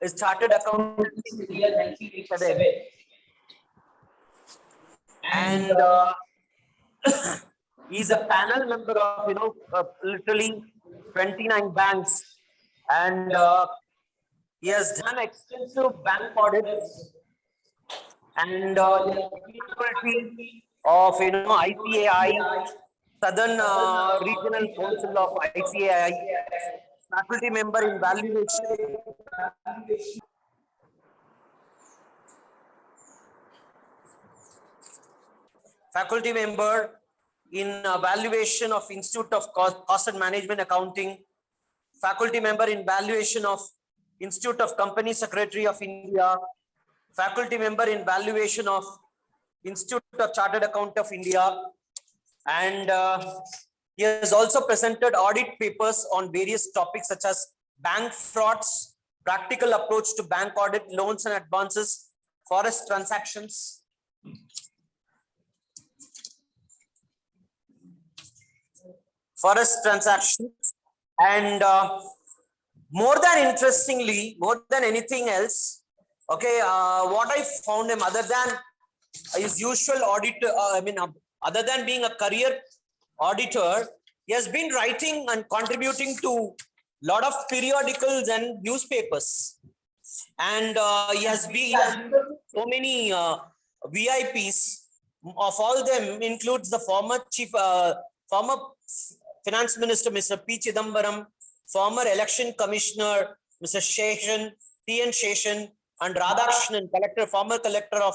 is chartered accountancy real healthy today. And he's a panel member of literally 29 banks, and he has done extensive bank audits and secretary of ICAI, Southern Regional Council of ICAI, faculty member in valuation. Faculty member in valuation of Institute of Cost and Management Accounting, faculty member in valuation of Institute of Company Secretary of India, faculty member in valuation of Institute of Chartered Account of India, and he has also presented audit papers on various topics such as bank frauds, practical approach to bank audit, loans and advances, forest transactions, and more than anything else, okay, what I found him, other than his usual auditor, other than being a career auditor, he has been writing and contributing to a lot of periodicals and newspapers, and he has been so many VIPs. Of all them includes the former Finance Minister Mr. P. Chidambaram, former Election Commissioner Mr. Sheshan, T. N. Sheshan, and Radhakrishnan, former collector of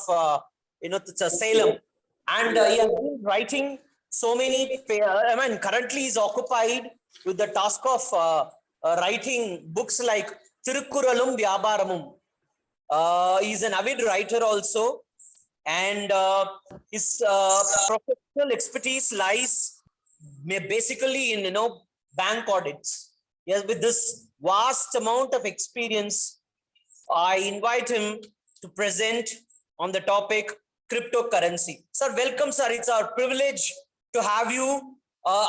Salem, and he has been writing so many. Currently he is occupied with the task of writing books like Tirukkuralum Vyabaramum. He is an avid writer also, and his professional expertise lies basically in bank audits. Yes, with this vast amount of experience, I invite him to present on the topic cryptocurrency. Sir, welcome, sir. It's our privilege to have you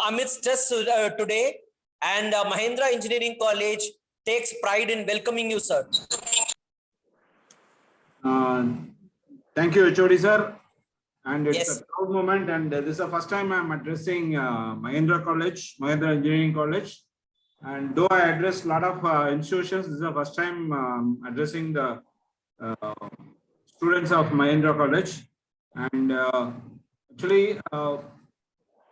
amidst us today, and Mahindra Engineering College takes pride in welcoming you, sir. Thank you, HOD sir. And it's a proud moment, and this is the first time I'm addressing Mahindra Engineering College. And though I addressed a lot of institutions, this is the first time addressing the students of Mahindra College. And actually,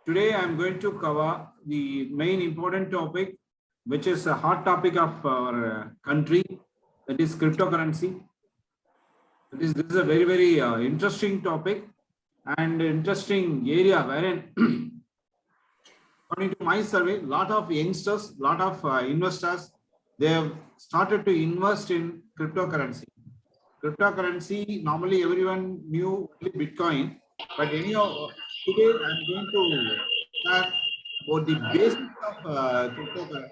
today I'm going to cover the main important topic, which is a hot topic of our country, that is cryptocurrency. This is a very, very interesting topic and interesting area wherein, according to my survey, a lot of youngsters, a lot of investors, they have started to invest in cryptocurrency. Cryptocurrency, normally everyone knew only Bitcoin, but anyhow, today I'm going to start about the basics of cryptocurrency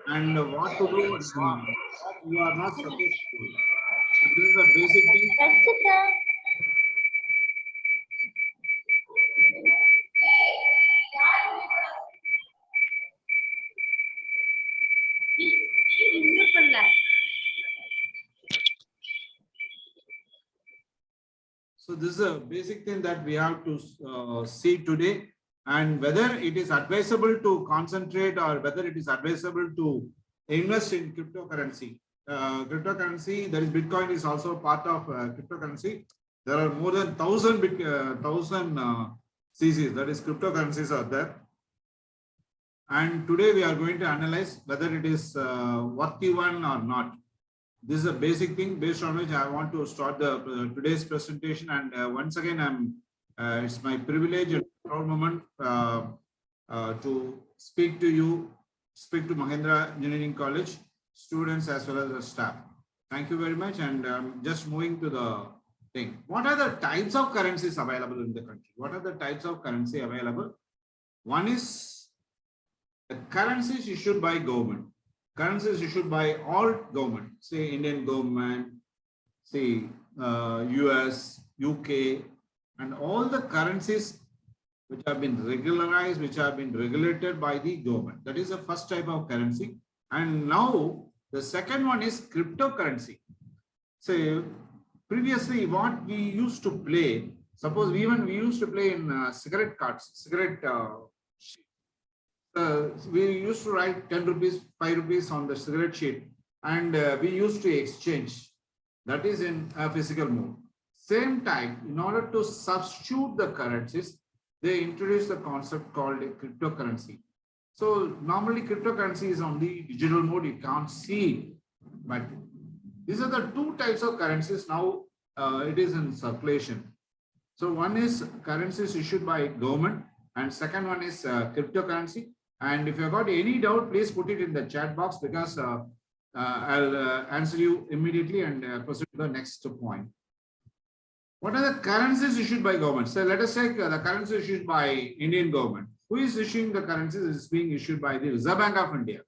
and what to do and what you are not supposed to do. So this is a basic thing. So this is a basic thing that we have to see today, and whether it is advisable to concentrate or whether it is advisable to invest in cryptocurrency. Cryptocurrency, that is Bitcoin, is also part of cryptocurrency. There are more than 1,000 CCs, that is cryptocurrencies are there. And today we are going to analyze whether it is worthy one or not. This is a basic thing based on which I want to start the today's presentation. And once again, it's my privilege and proud moment to speak to you, speak to Mahindra Engineering College students as well as the staff. Thank you very much. And just moving to the thing. What are the types of currencies available in the country? What are the types of currency available? One is the currencies issued by government. Currencies issued by all government, say Indian government, say US, UK, and all the currencies which have been regularized, which have been regulated by the government. That is the first type of currency. And now The second one is cryptocurrency. So previously what we used to play, suppose we used to play in cigarette cards, we used to write 10 rupees, 5 rupees on the cigarette sheet, and we used to exchange. That is in a physical mode. Same time, in order to substitute the currencies, they introduced the concept called a cryptocurrency. So normally cryptocurrency is on the digital mode, you can't see, but these are the two types of currencies now it is in circulation. So one is currencies issued by government and second one is cryptocurrency. And if you've got any doubt, please put it in the chat box because I'll answer you immediately and proceed to the next point. What are the currencies issued by government? So let us take the currency issued by Indian government. Who is issuing the currencies? Is being issued by the Reserve Bank of India.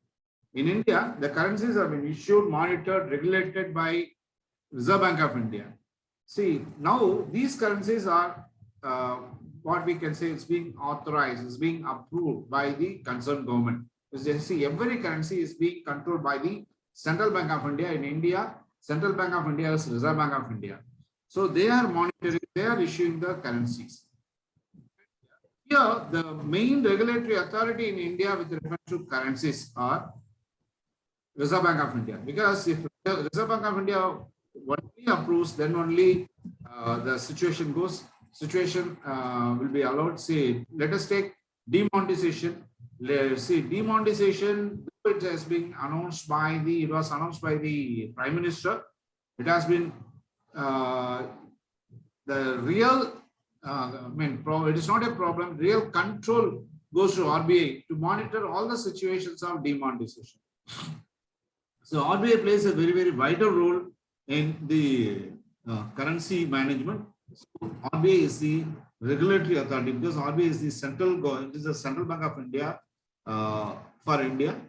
In India, the currencies have been issued, monitored, regulated by Reserve Bank of India. See, now these currencies are what we can say is being authorized, is being approved by the concerned government. As you see, every currency is being controlled by the Central Bank of India. In India, Central Bank of India is Reserve Bank of India. So they are monitoring, they are issuing the currencies. Here, the main regulatory authority in India with reference to currencies are Reserve Bank of India. Because if the Reserve Bank of India only approves, then only the situation will be allowed. Say, let us take demonetization. Let's see, demonetization, it has been announced by the, it was announced by the Prime Minister. It has been the real, it is not a problem. Real control goes to RBI to monitor all the situations of demonetization. So RBI plays a very, very vital role in the currency management. So RBI is the regulatory authority because RBI is the central Bank of India for India,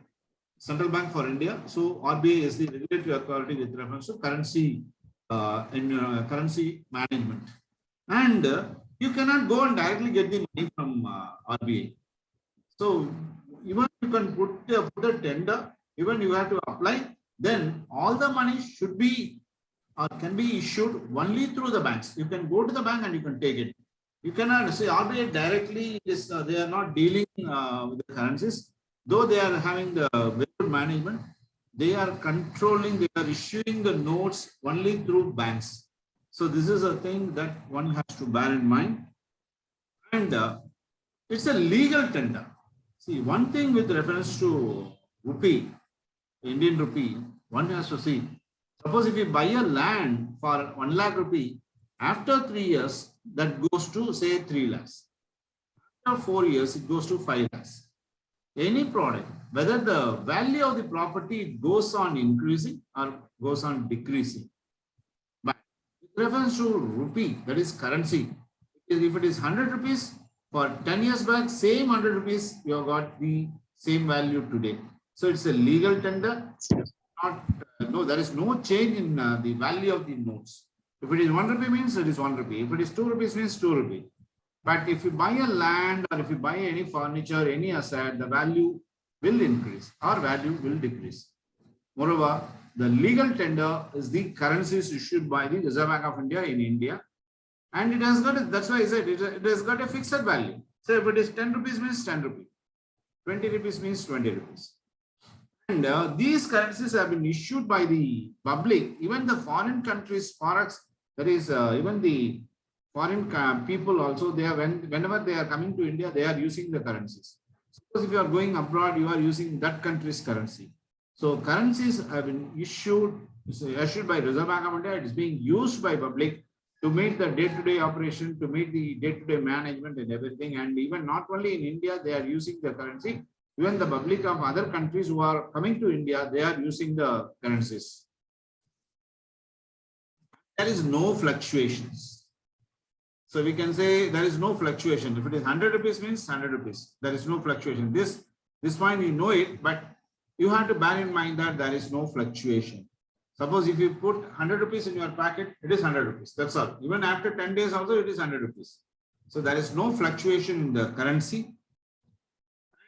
Central Bank for India. So RBI is the regulatory authority with reference to currency currency management. And you cannot go and directly get the money from RBI. So even you can put a tender, even you have to apply, then all the money should be or can be issued only through the banks. You can go to the bank and you can take it. You cannot say RBI directly is they are not dealing with the currencies, though they are having the very good management. They are controlling, they are issuing the notes only through banks. So this is a thing that one has to bear in mind. And it's a legal tender. See, one thing with reference to rupee, Indian rupee, one has to see. Suppose if you buy a land for 1 lakh rupee, after 3 years, that goes to say 3 lakhs. After 4 years, it goes to 5 lakhs. Any product, whether the value of the property goes on increasing or goes on decreasing. But with reference to rupee, that is currency, if it is 100 rupees, for 10 years back, same 100 rupees, you have got the same value today. So it's a legal tender. No, there is no change in the value of the notes. If it is 1 rupee means it is 1 rupee. If it is 2 rupees means 2 rupee. But if you buy a land or if you buy any furniture, any asset, the value will increase or value will decrease. Moreover, the legal tender is the currencies issued by the Reserve Bank of India in India. And it has got, that's why I said it has got a fixed value. So if it is 10 rupees means 10 rupees. 20 rupees means 20 rupees. And these currencies have been issued by the public, even the foreign countries, forex, that is even the foreign people also, they are, whenever they are coming to India, they are using the currencies. Suppose if you are going abroad, you are using that country's currency. So currencies have been issued by Reserve Bank of India. It is being used by public to meet the day-to-day operation, to meet the day-to-day management and everything. And even not only in India, they are using the currency. Even the public of other countries who are coming to India, they are using the currencies. There is no fluctuations. So we can say there is no fluctuation. If it is 100 rupees means 100 rupees. There is no fluctuation. This point you know it, but you have to bear in mind that there is no fluctuation. Suppose if you put 100 rupees in your packet, it is 100 rupees. That's all. Even after 10 days also, it is 100 rupees. So there is no fluctuation in the currency.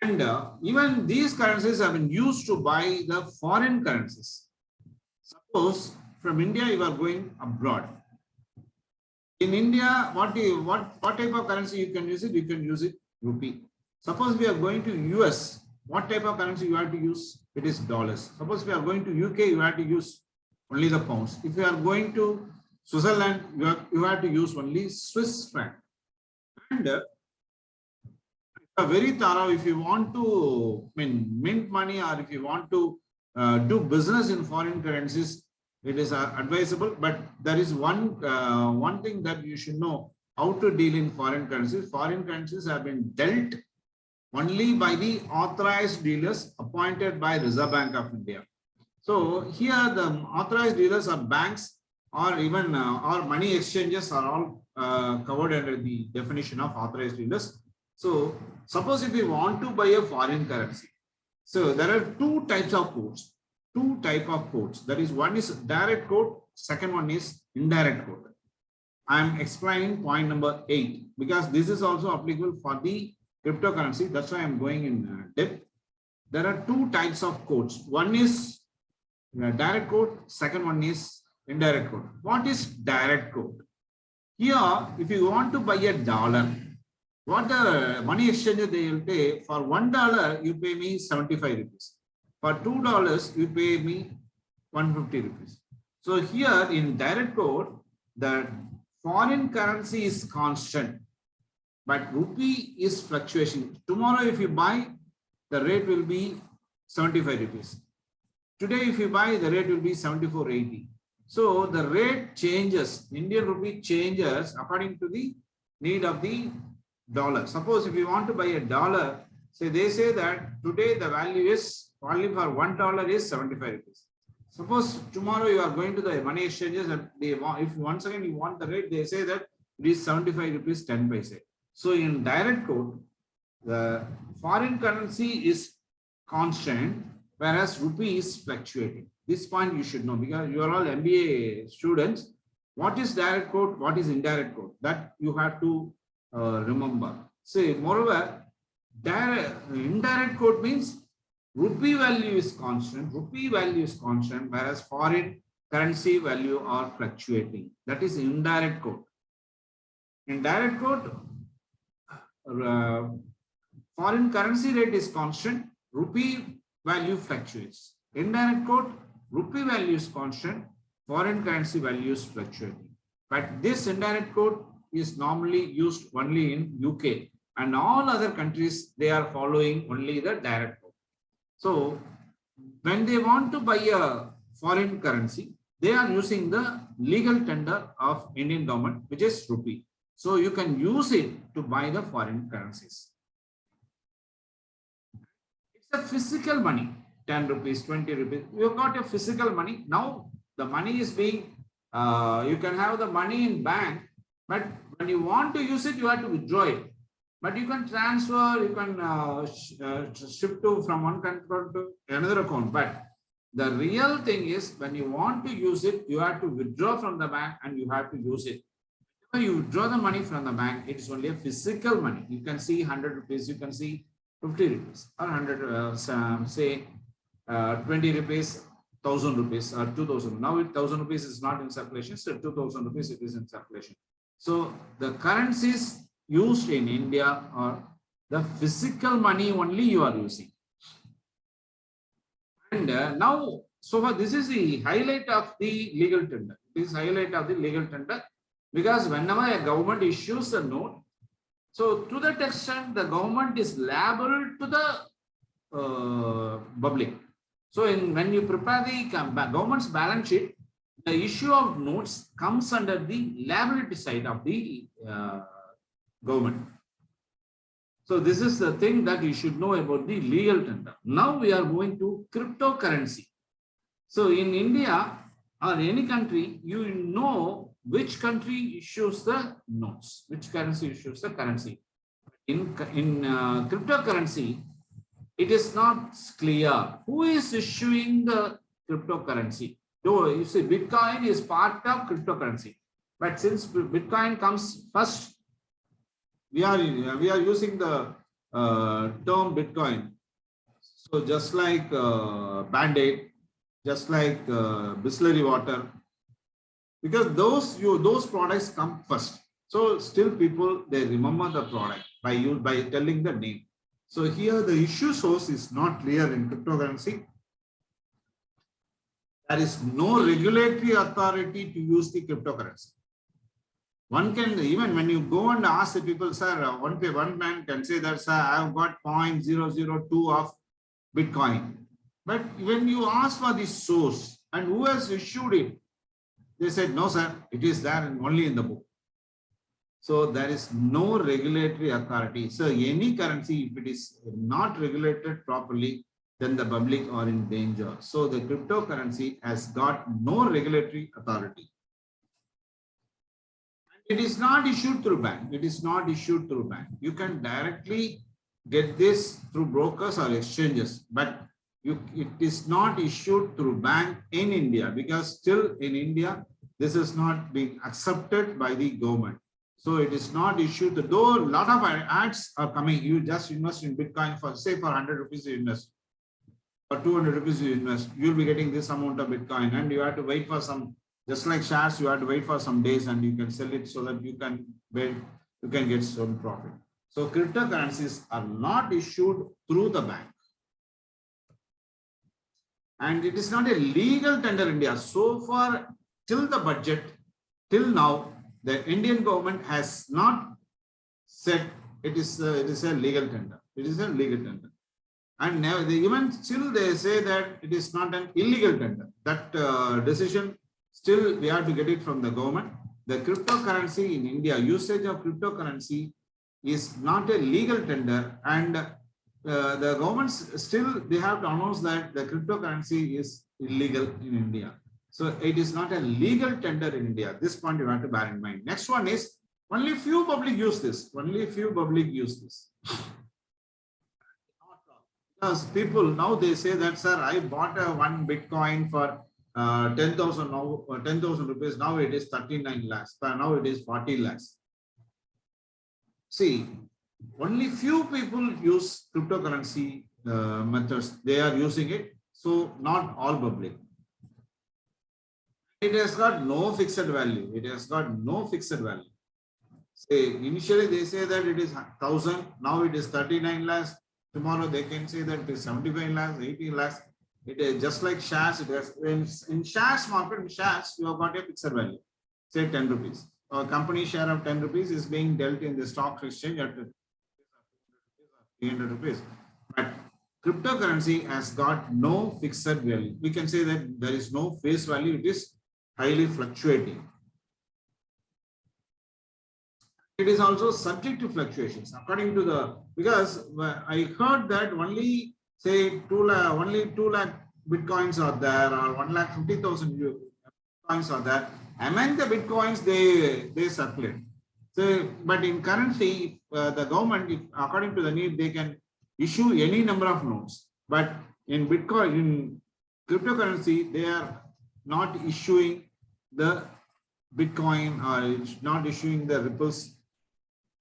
And even these currencies have been used to buy the foreign currencies. Suppose from India you are going abroad. In India, what type of currency you can use it? You can use it rupee. Suppose we are going to US, what type of currency you have to use? It is dollars. Suppose we are going to UK, you have to use only the pounds. If you are going to Switzerland, you have to use only Swiss franc. And very thorough, if you want to mint money, or if you want to do business in foreign currencies, it is advisable. But there is one thing that you should know: how to deal in foreign currencies. Foreign currencies have been dealt only by the authorized dealers appointed by Reserve Bank of India. So here the authorized dealers are banks, or even or money exchanges are all covered under the definition of authorized dealers. So suppose if you want to buy a foreign currency, so there are two types of quotes. That is, one is direct quote, second one is indirect quote. I am explaining point number 8 because this is also applicable for the cryptocurrency. That's why I am going in depth. There are two types of quotes. One is direct quote, second one is indirect quote. What is direct quote? Here, if you want to buy a dollar, what the money exchange they will pay, for $1 you pay me 75 rupees. For $2 you pay me 150 rupees. So here in direct quote, the foreign currency is constant, but rupee is fluctuation. Tomorrow if you buy, the rate will be 75 rupees. Today if you buy, the rate will be 74.80. So the rate changes, Indian rupee changes according to the need of the dollar. Suppose if you want to buy a dollar, say they say that today the value is only for $1 is 75 rupees. Suppose tomorrow you are going to the money exchanges and they want, if once again you want the rate, they say that it is 75 rupees 10 paise. So in direct quote, the foreign currency is constant, whereas rupee is fluctuating. This point you should know because you are all MBA students. What is direct quote? What is indirect quote? That you have to remember. Say, moreover, indirect quote means rupee value is constant, whereas foreign currency value are fluctuating. That is indirect quote. In direct quote, foreign currency rate is constant, rupee value fluctuates. Indirect quote, rupee value is constant, foreign currency value is fluctuating. But this indirect quote is normally used only in UK, and all other countries, they are following only the direct quote. So when they want to buy a foreign currency, they are using the legal tender of Indian government, which is rupee. So you can use it to buy the foreign currencies. It's a physical money, 10 rupees, 20 rupees. You got your physical money. Now the money is being, you can have the money in bank, but when you want to use it, you have to withdraw it. But you can transfer, you can shift from one account to another account. But the real thing is when you want to use it, you have to withdraw from the bank and you have to use it. When you withdraw the money from the bank, it is only a physical money. You can see 100 rupees, you can see 50 rupees, or 100, say 20 rupees, 1,000 rupees, or 2,000. Now 1,000 rupees is not in circulation, so 2,000 rupees it is in circulation. So the currencies used in India are the physical money only you are using. And now, so far, this is the highlight of the legal tender. This is highlight of the legal tender because whenever a government issues a note, so to that extent, the government is liable to the public. So when you prepare the government's balance sheet, the issue of notes comes under the liability side of the government. So this is the thing that you should know about the legal tender. Now we are going to cryptocurrency. So in India or any country, you know which country issues the notes, which currency issues the currency. In cryptocurrency, it is not clear who is issuing the cryptocurrency. Though you see, Bitcoin is part of cryptocurrency, but since Bitcoin comes first, we are using the term Bitcoin. So just like Band-Aid, just like Bisleri water, because those products come first. So still people, they remember the product by telling the name. So here the issue source is not clear in cryptocurrency. There is no regulatory authority to use the cryptocurrency. One can, even when you go and ask the people, sir, one man can say that, sir, I've got 0.002 of Bitcoin. But when you ask for the source and who has issued it, they said, no, sir, it is there only in the book. So there is no regulatory authority. So any currency, if it is not regulated properly, then the public are in danger. So the cryptocurrency has got no regulatory authority. It is not issued through bank. It is not issued through bank. You can directly get this through brokers or exchanges, but it is not issued through bank in India, because still in India, this is not being accepted by the government. So it is not issued, though a lot of ads are coming. You just invest in Bitcoin for, say, for 100 rupees you invest, or 200 rupees you invest, you'll be getting this amount of Bitcoin, and you have to wait for some, just like shares, you have to wait for some days and you can sell it so that you can get some profit. So cryptocurrencies are not issued through the bank. And it is not a legal tender in India. So far, till the budget, till now, the Indian government has not said it is a legal tender. It is a legal tender. And now even still they say that it is not an illegal tender. That decision, still we have to get it from the government. The cryptocurrency in India, usage of cryptocurrency is not a legal tender, and the governments still, they have to announce that the cryptocurrency is illegal in India. So it is not a legal tender in India. This point you have to bear in mind. Next one is, only few public use this. Only few public use this. Because people now they say that, sir, I bought one Bitcoin for 10,000 now, 10,000 rupees. Now it is 39 lakhs. Now it is 40 lakhs. See, only few people use cryptocurrency methods. They are using it. So not all public. It has got no fixed value. It has got no fixed value. Say, initially they say that it is 1,000. Now it is 39 lakhs. Tomorrow they can say that it is 75 lakhs, 80 lakhs. It is just like shares. It has, in shares market, in shares, you have got a fixed value. Say 10 rupees. A company share of 10 rupees is being dealt in the stock exchange at 300 rupees. But cryptocurrency has got no fixed value. We can say that there is no face value. It is highly fluctuating. It is also subject to fluctuations according to the, because I heard that only say 2 lakh Bitcoins are there, or 1,50,000 Bitcoins are there. Among the Bitcoins they circulate. So, but in currency, the government, according to the need, they can issue any number of notes. But in Bitcoin, in cryptocurrency, they are not issuing the Bitcoin, or not issuing the ripples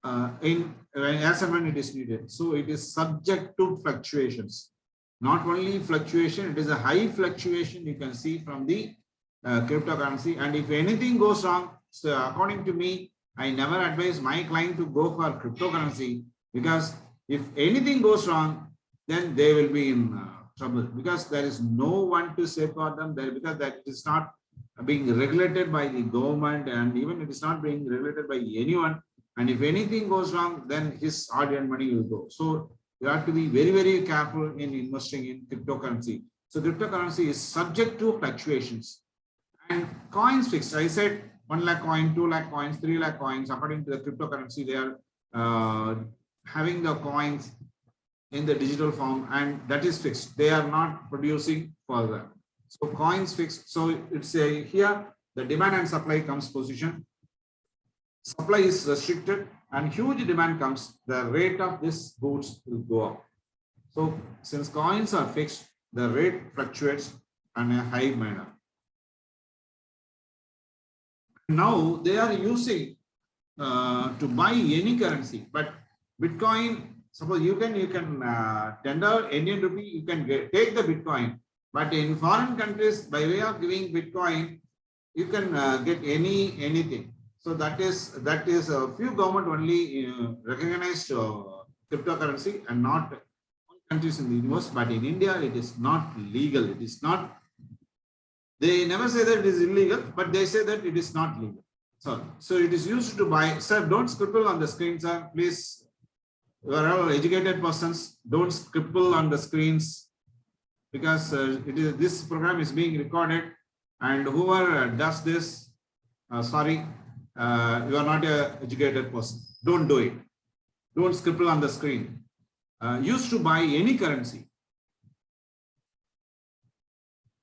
as and when it is needed. So it is subject to fluctuations. Not only fluctuation, it is a high fluctuation you can see from the cryptocurrency. And if anything goes wrong, so according to me, I never advise my client to go for cryptocurrency, because if anything goes wrong, then they will be in trouble, because there is no one to safeguard them there, because that is not being regulated by the government, and even it is not being regulated by anyone. And if anything goes wrong, then his hard-earned money will go. So you have to be very, very careful in investing in cryptocurrency. So cryptocurrency is subject to fluctuations. And coins fixed. I said 1 lakh coin, 2 lakh coins, 3 lakh coins. According to the cryptocurrency, they are having the coins in the digital form, and that is fixed. They are not producing further. So coins fixed. So it's a here the demand and supply comes position. Supply is restricted and huge demand comes, the rate of this goods will go up. So since coins are fixed, the rate fluctuates in a high manner. Now they are using to buy any currency, but Bitcoin, suppose you can tender Indian rupee, you can take the Bitcoin, But in foreign countries, by way of giving Bitcoin, you can get anything. So that is a few government only recognized cryptocurrency, and not all countries in the universe. But in India, it is not legal. It is not. They never say that it is illegal, but they say that it is not legal. So it is used to buy. Sir, don't scribble on the screen, sir. Please, you are all educated persons. Don't scribble on the screens, because this program is being recorded, and whoever does this, sorry, you are not an educated person. Don't do it. Don't scribble on the screen. Used to buy any currency,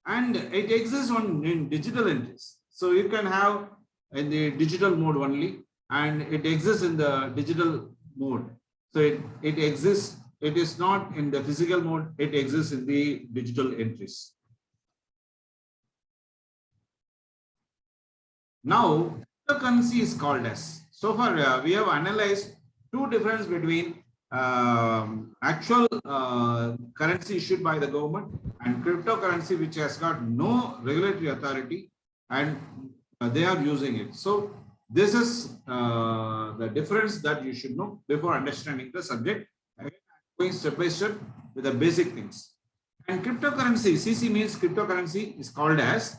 and it exists in digital entries. So you can have in the digital mode only, and it exists in the digital mode. So it exists. It is not in the physical mode. It exists in the digital entries. Now, the currency is called as. So far, we have analyzed two differences between actual currency issued by the government and cryptocurrency, which has got no regulatory authority, and they are using it. So this is the difference that you should know before understanding the subject. Going step by step with the basic things. And cryptocurrency, CC means cryptocurrency, is called as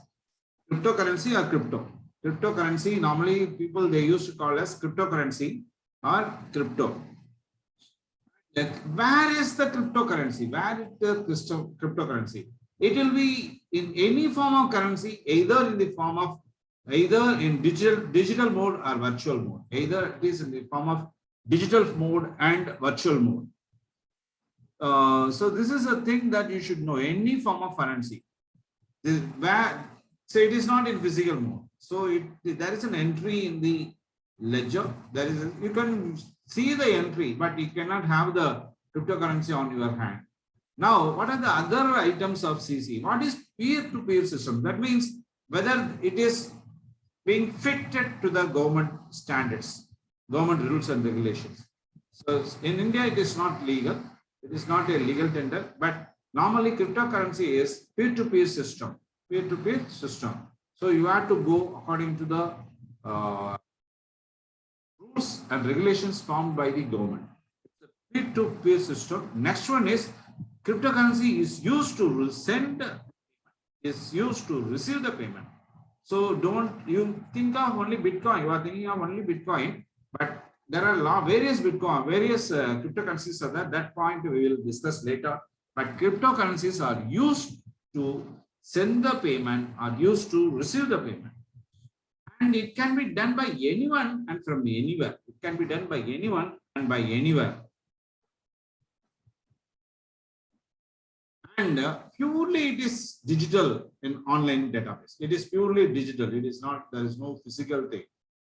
cryptocurrency or crypto. Cryptocurrency, normally people they used to call as cryptocurrency or crypto. Where is the cryptocurrency? Where is the cryptocurrency? It will be in any form of currency, either in the form of digital mode or virtual mode. Either it is in the form of digital mode and virtual mode. So this is a thing that you should know. Any form of currency, so it is not in physical mode. So there is an entry in the ledger. You can see the entry, but you cannot have the cryptocurrency on your hand. Now, what are the other items of CC? What is peer-to-peer system? That means whether it is being fitted to the government standards, government rules and regulations. So in India, it is not legal. It is not a legal tender, but normally cryptocurrency is peer-to-peer system. Peer-to-peer system. So you have to go according to the rules and regulations formed by the government. It's a peer-to-peer system. Next one is cryptocurrency is used to receive the payment. So don't you think of only Bitcoin. You are thinking of only Bitcoin, but there are various cryptocurrencies are there. That point we will discuss later. But cryptocurrencies are used to send the payment, are used to receive the payment. And it can be done by anyone and from anywhere. It can be done by anyone and by anywhere. And purely it is digital in online database. It is purely digital. It is not, there is no physical thing.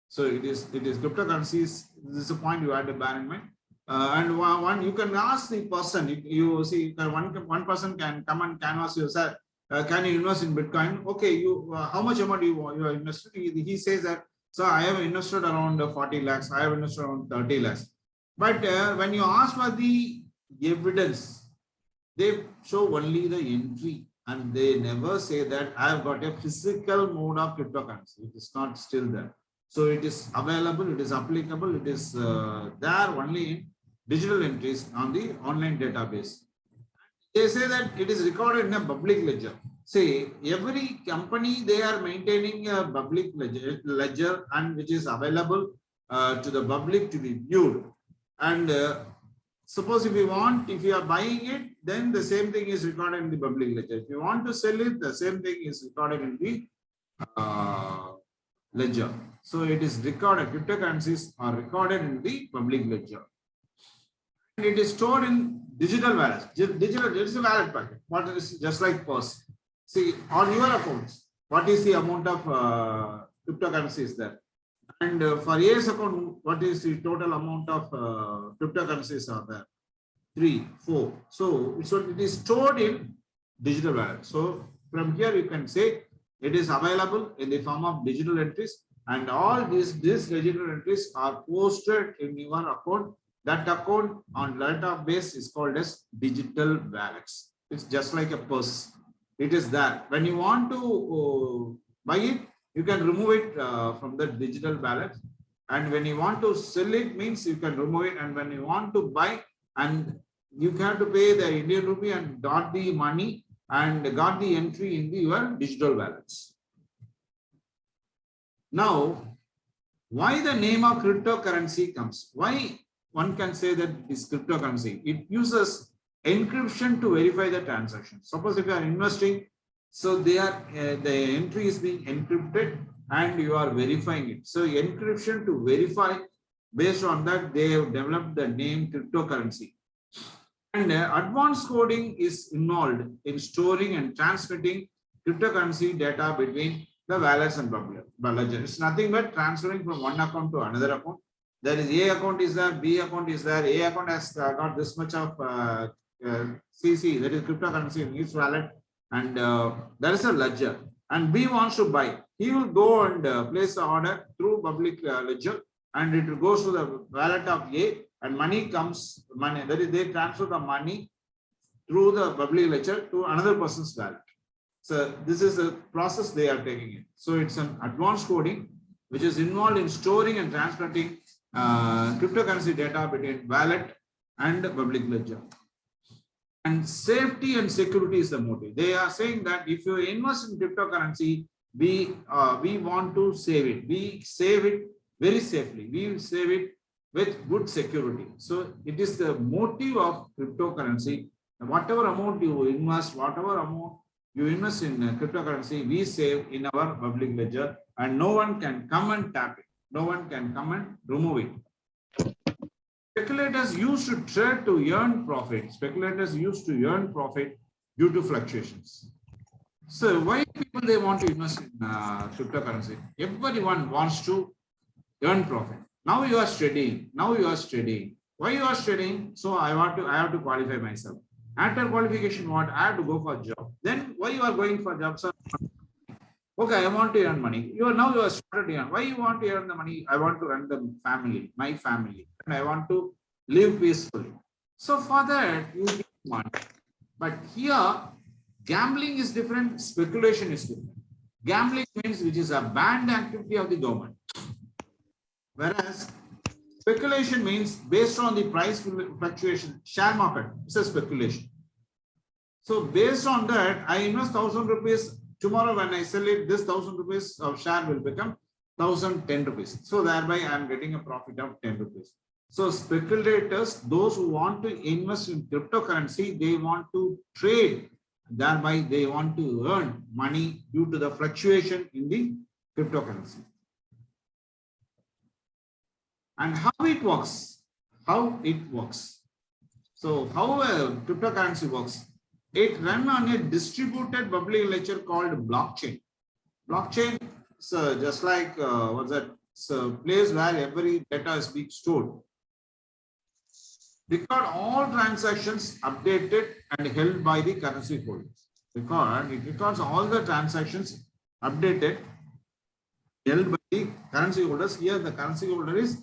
So it is cryptocurrencies. This is a point you have to bear in mind. And one you can ask the person. You see, one person can come and canvas you, sir. Can you invest in Bitcoin? Okay, you how much amount you are invested? He says that, so I have invested around 40 lakhs. I have invested around 30 lakhs. But when you ask for the evidence, they show only the entry, and they never say that I have got a physical mode of cryptocurrency. It is not still there. So it is available, it is applicable, it is there only in digital entries on the online database. They say that it is recorded in a public ledger. Say every company, they are maintaining a public ledger and which is available to the public to be viewed. And suppose if you are buying it, then the same thing is recorded in the public ledger. If you want to sell it, the same thing is recorded in the ledger. So it is recorded, cryptocurrencies are recorded in the public ledger. And it is stored in digital wallets. Digital, it is a wallet packet. What is just like purse. See, on your accounts, what is the amount of cryptocurrency is there? And for A's account, what is the total amount of cryptocurrencies are there? 3, 4. So it is stored in digital wallet. So from here you can say it is available in the form of digital entries, and all these digital entries are posted in your account. That account on database is called as digital wallets. It's just like a purse. it is there. When you want to buy it, you can remove it from the digital wallet. And when you want to sell it, means you can remove it. And when you want to buy, and you have to pay the Indian rupee and got the money and got the entry in your digital wallets. Now, why the name of cryptocurrency comes? Why one can say that it is cryptocurrency? It uses encryption to verify the transaction. Suppose if you are investing, so they are the entry is being encrypted and you are verifying it. So encryption to verify, based on that they have developed the name cryptocurrency. And advanced coding is involved in storing and transmitting cryptocurrency data between the wallets and public ledger. It's nothing but transferring from one account to another account. There is A account is there, B account is there. A account has got this much of CC, that is cryptocurrency in its wallet, and there is a ledger. And B wants to buy. He will go and place the order through public ledger, and it goes to the wallet of A, and money comes. Money, that is, they transfer the money through the public ledger to another person's wallet. So this is the process they are taking it. So it's an advanced coding which is involved in storing and transmitting cryptocurrency data between wallet and public ledger. And safety and security is the motive. They are saying that if you invest in cryptocurrency, we want to save it. We save it very safely. We save it with good security. So it is the motive of cryptocurrency. Whatever amount you invest, whatever amount you invest in cryptocurrency, we save in our public ledger, and no one can come and tap it. No one can come and remove it. Speculators used to trade to earn profit. Speculators used to earn profit due to fluctuations. So why people they want to invest in cryptocurrency? Everyone wants to earn profit. Now you are studying. Now you are studying. Why you are studying? So I have to qualify myself. After qualification, what? I have to go for a job. Then why you are going for jobs? Okay, I want to earn money. You are started to earn. Why you want to earn the money? I want to run the family, my family, and I want to live peacefully. So for that, you need money. But here, gambling is different, speculation is different. Gambling means which is a banned activity of the government. Whereas speculation means based on the price fluctuation, share market, it's a speculation. So based on that, I invest 1,000 rupees. Tomorrow when I sell it, this 1,000 rupees of share will become 1,010 rupees. So thereby I am getting a profit of 10 rupees. So speculators, those who want to invest in cryptocurrency, they want to trade. Thereby they want to earn money due to the fluctuation in the cryptocurrency. And how it works? How it works? So how cryptocurrency works? It runs on a distributed public ledger called blockchain. Blockchain is just like what's that? It's a place where every data is being stored. Record all transactions updated and held by the currency holders. It records all the transactions updated, held by the currency holders. Here the currency holder is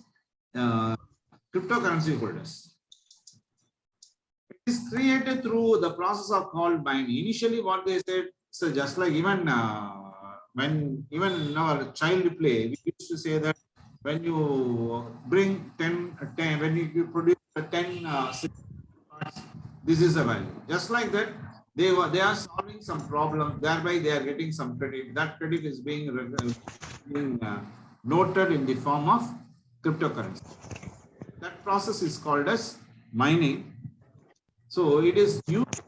cryptocurrency holders. It is created through the process of called mining. Initially, what they said, so just like even when in our child play, we used to say that when you bring 10, when you produce 10 parts, this is the value. Just like that, they are solving some problem. Thereby, they are getting some credit. That credit is being noted in the form of cryptocurrency. That process is called as mining. So it is used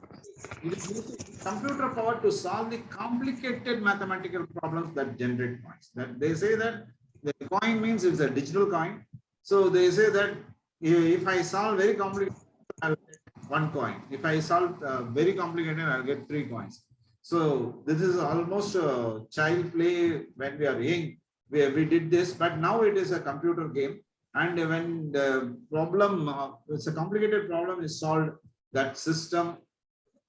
using computer power to solve the complicated mathematical problems that generate coins. That they say that the coin means it's a digital coin. So they say that if I solve very complicated, I'll get 1 coin. If I solve very complicated, I'll get 3 coins. So this is almost a child play when we are young. We did this, but now it is a computer game. And when the problem, it's a complicated problem is solved, that system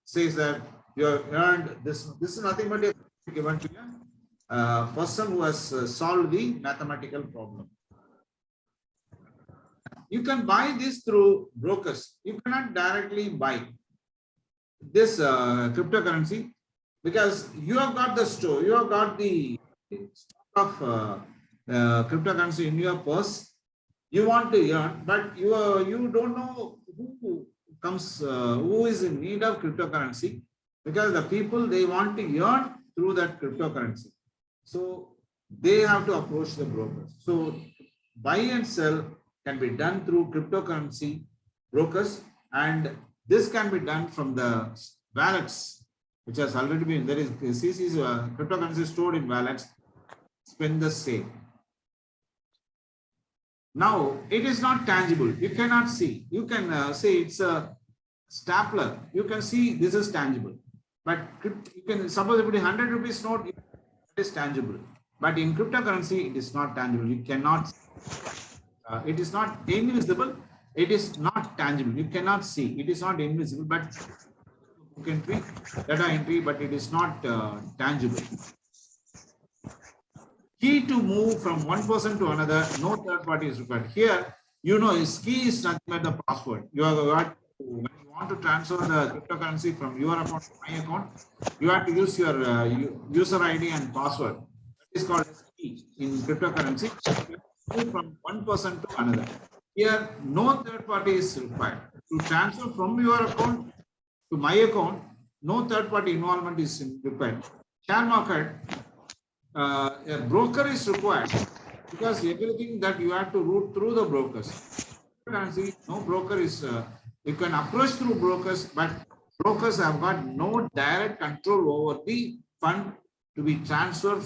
says that you have earned this. This is nothing but a given to a person who has solved the mathematical problem. You can buy this through brokers. You cannot directly buy this cryptocurrency. because you have got the store, you have got the stock of cryptocurrency in your purse. You want to earn, but you don't know who is in need of cryptocurrency, because the people, they want to earn through that cryptocurrency. So they have to approach the brokers. So buy and sell can be done through cryptocurrency brokers, and this can be done from the wallets, which has already been, there is CC's cryptocurrency stored in wallets. Spend the same. Now it is not tangible. You cannot see. You can say it's a stapler. You can see this is tangible. But you can suppose if it is 100 rupees note, it is tangible. But in cryptocurrency, it is not tangible. You cannot. It is not invisible. It is not tangible. You cannot see. It is not invisible, but you can tweak data entry, but it is not tangible. Key to move from one person to another, no third party is required. Here, you know, his key is nothing but the password. You have got, when you want to transfer the cryptocurrency from your account to my account, you have to use your user ID and password. That is called key in cryptocurrency. Move from one person to another. Here, no third party is required. To transfer from your account to my account, no third party involvement is required. Share market, a broker is required, because everything that you have to route through the brokers. Currency, no broker is, you can approach through brokers, but brokers have got no direct control over the fund to be transferred.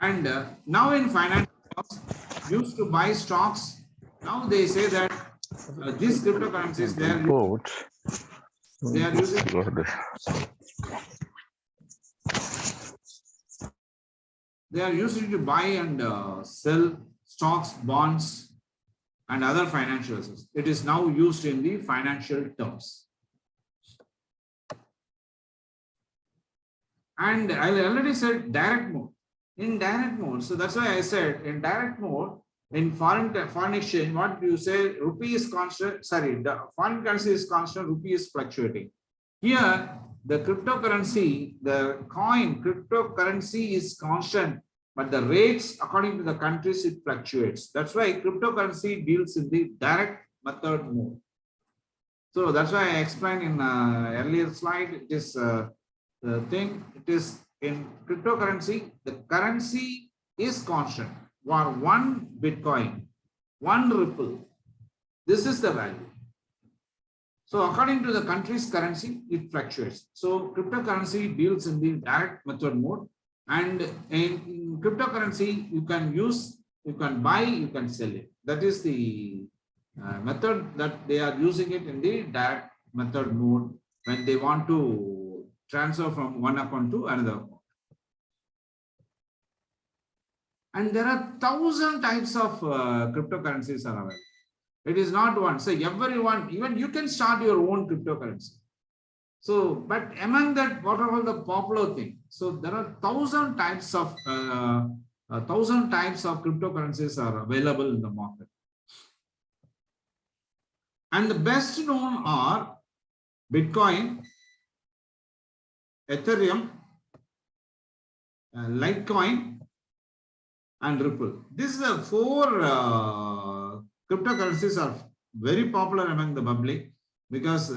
And now in financial terms, used to buy stocks. Now they say that these cryptocurrencies, they are using to buy and sell stocks, bonds, and other financial assets. It is now used in the financial terms. And I already said direct mode. In direct mode, so that's why I said in direct mode, in foreign exchange, what do you say? Rupee is constant, sorry, the foreign currency is constant, rupee is fluctuating. Here, the cryptocurrency, the coin, cryptocurrency is constant, but the rates according to the countries, it fluctuates. That's why cryptocurrency deals in the direct method mode. So that's why I explained in earlier slide, it is the thing, it is in cryptocurrency, the currency is constant. For one Bitcoin, one Ripple, this is the value. So according to the country's currency, it fluctuates. So cryptocurrency deals in the direct method mode, and in cryptocurrency, you can use, you can buy, you can sell it. That is the method that they are using it in the direct method mode when they want to transfer from one account to another account. And there are 1,000 types of cryptocurrencies are available. It is not one. So everyone, even you can start your own cryptocurrency. So, but among that, what are all the popular things? So there are 1,000 types of cryptocurrencies are available in the market. And the best known are Bitcoin, Ethereum, Litecoin, and Ripple. These are four cryptocurrencies are very popular among the public, because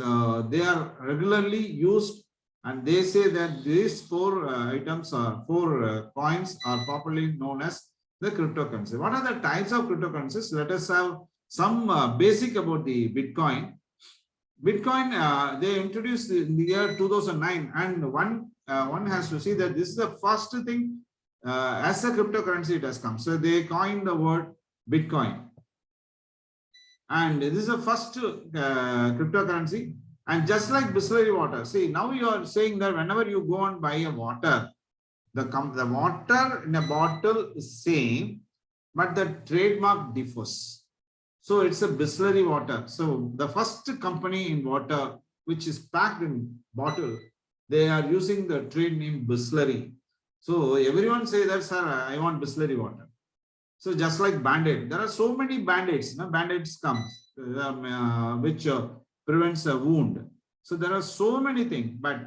they are regularly used, and they say that these four items or four coins are popularly known as the cryptocurrency. What are the types of cryptocurrencies? Let us have some basic about the Bitcoin. Bitcoin, they introduced in the year 2009, and one has to see that this is the first thing as a cryptocurrency it has come. So they coined the word Bitcoin, and this is the first cryptocurrency. And just like Bisleri water, see, now you are saying that whenever you go and buy a water, the water in a bottle is same, but the trademark differs. So it's a Bisleri water. So the first company in water which is packed in bottle, they are using the trade name Bisleri. So everyone say that, sir, I want Bisleri water. So just like Band-Aid, there are so many Band-Aids. Band-Aids comes which prevents a wound. So there are so many things, but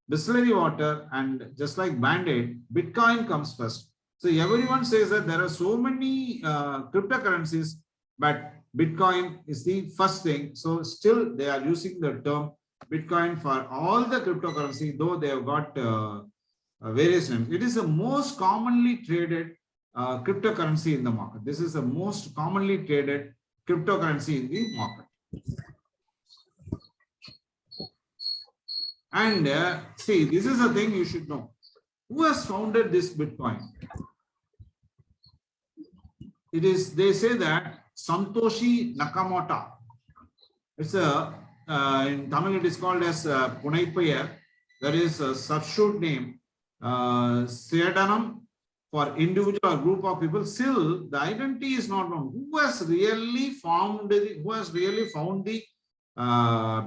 distillery water and just like Band-Aid, Bitcoin comes first. So everyone says that there are so many cryptocurrencies, but Bitcoin is the first thing. So still they are using the term Bitcoin for all the cryptocurrency, though they have got various names. It is the most commonly traded cryptocurrency in the market. This is the most commonly traded cryptocurrency in the market. And see, this is the thing you should know. Who has founded this Bitcoin? It is, they say that Satoshi Nakamoto. It's a, in Tamil it is called as Punaipayar. There is a substitute name, Sedanam, for individual or group of people. Still, the identity is not known. Who has really found the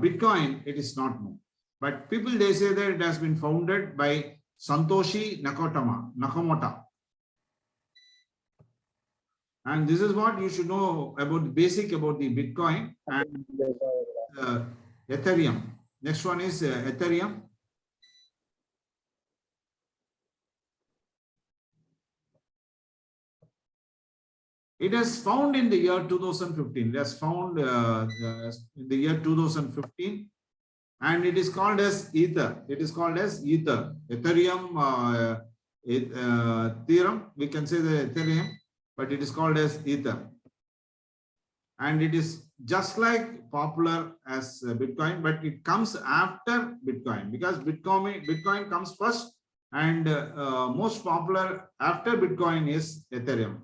Bitcoin? It is not known. But people, they say that it has been founded by Satoshi Nakamoto. And this is what you should know about the basic about the Bitcoin and Ethereum. Next one is Ethereum. It has found in the year 2015. It has found in the year 2015. And it is called as Ether. It is called as Ether. Ethereum, Ethereum. We can say the Ethereum, but it is called as Ether. And it is just like popular as Bitcoin, but it comes after Bitcoin because Bitcoin comes first, and most popular after Bitcoin is Ethereum.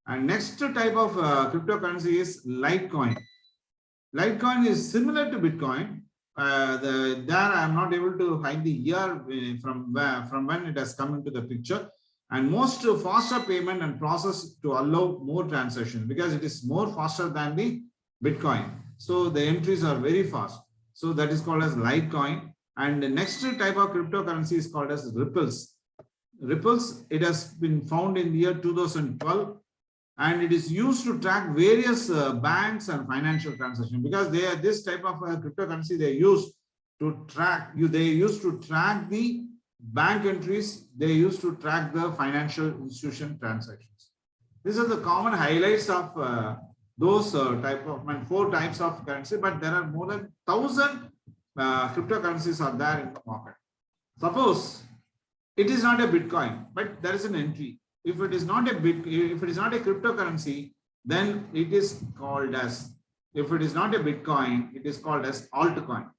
And next type of cryptocurrency is Litecoin. Litecoin is similar to Bitcoin. There I am not able to find the year from when it has come into the picture. And most faster payment and process to allow more transactions because it is more faster than the Bitcoin. So the entries are very fast. So that is called as Litecoin. And the next type of cryptocurrency is called as Ripples. Ripples, it has been found in the year 2012. And it is used to track various banks and financial transactions because they are this type of cryptocurrency they use to track you. They used to track the bank entries. They used to track the financial institution transactions. These are the common highlights of those type of 4 types of currency. But there are more than 1,000 cryptocurrencies are there in the market. Suppose it is not a Bitcoin, but there is an entry. If it is not a cryptocurrency, then it is called as, if it is not a Bitcoin, it is called as altcoin.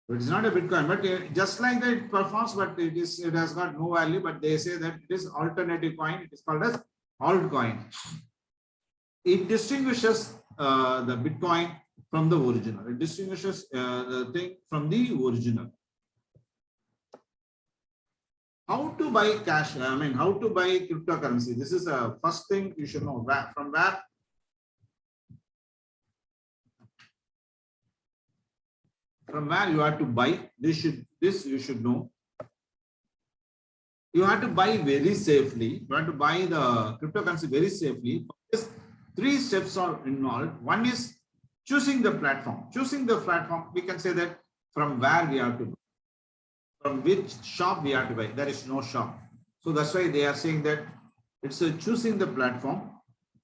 It is not a Bitcoin, but just like that it performs, but it has got no value, but they say that it is alternative coin. It is called as altcoin. It distinguishes the Bitcoin from the original. It distinguishes the thing from the original. How to buy cash? I mean, how to buy cryptocurrency? This is the first thing you should know. From where you have to buy. This you should know. You have to buy very safely. You have to buy the cryptocurrency very safely. This 3 steps are involved. One is choosing the platform. Choosing the platform, we can say that from where we have to buy. From which shop we have to buy. There is no shop. So that's why they are saying that it's choosing the platform.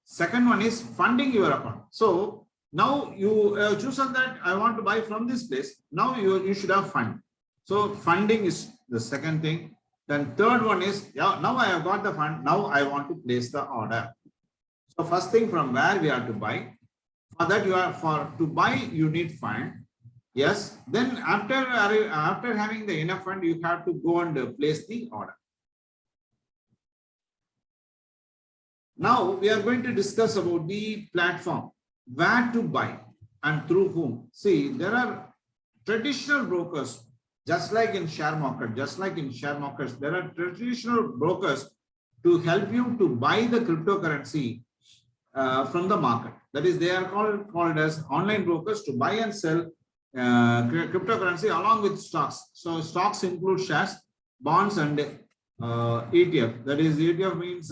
Second one is funding your account. So now you chosen that I want to buy from this place. Now you should have fund. So funding is the second thing. Then third one is, yeah, now I have got the fund. Now I want to place the order. So first thing, from where we have to buy. For that to buy you need fund. Yes, then after having the enough fund, you have to go and place the order. Now we are going to discuss about the platform, where to buy and through whom. See, there are traditional brokers, just like in share market, there are traditional brokers to help you to buy the cryptocurrency from the market. That is, they are called as online brokers to buy and sell cryptocurrency along with stocks. So stocks include shares, bonds, and ETF. That is, ETF means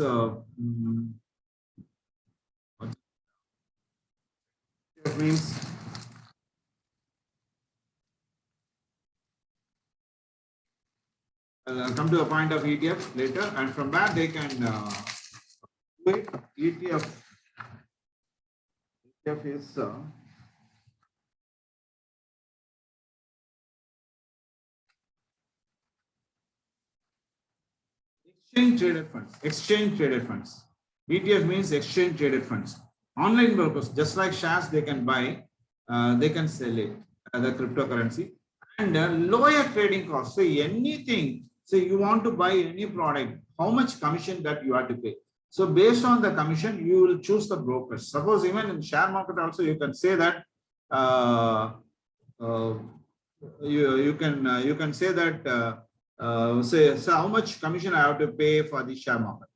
come to a point of ETF later, and from that they can do it. ETF is exchange traded funds. Exchange traded funds. ETF means exchange traded funds. Online brokers, just like shares, they can buy, they can sell it, the cryptocurrency, and lower trading costs. So anything, so you want to buy any product, how much commission that you have to pay. So based on the commission, you will choose the brokers. Suppose even in share market also, you can say that you can say that say so how much commission I have to pay for the share market.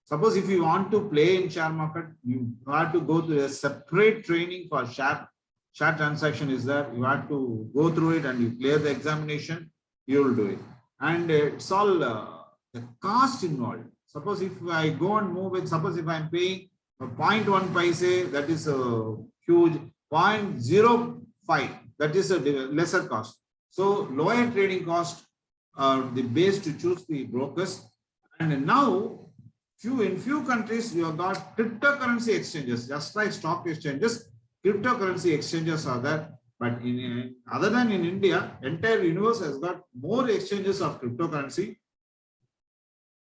Suppose if you want to play in share market, you have to go to a separate training for share transaction is there. You have to go through it and you clear the examination, you will do it. And it's all the cost involved. Suppose if I go and move it, suppose if I'm paying 0.1 paise, that is a huge 0.05, that is a lesser cost. So lower trading cost are the base to choose the brokers. And now in few countries you have got cryptocurrency exchanges, just like stock exchanges, cryptocurrency exchanges are there. But in other than in India, entire universe has got more exchanges of cryptocurrency.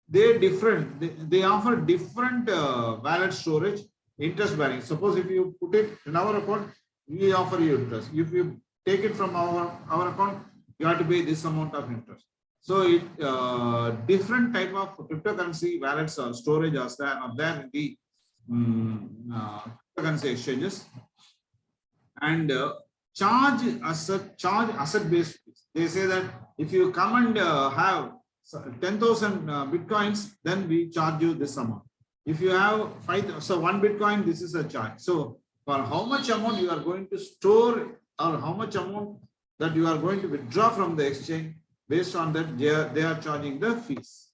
They're different. They offer different wallet storage, interest bearing. Suppose if you put it in our account, we offer you interest. If you take it from our account, you have to pay this amount of interest. So it different type of cryptocurrency wallets or storage are there in the cryptocurrency exchanges. And charge asset based. They say that if you come and have 10,000 bitcoins, then we charge you this amount. If you have 5, so 1 bitcoin, this is a charge. So for how much amount you are going to store or how much amount that you are going to withdraw from the exchange, based on that they are charging the fees.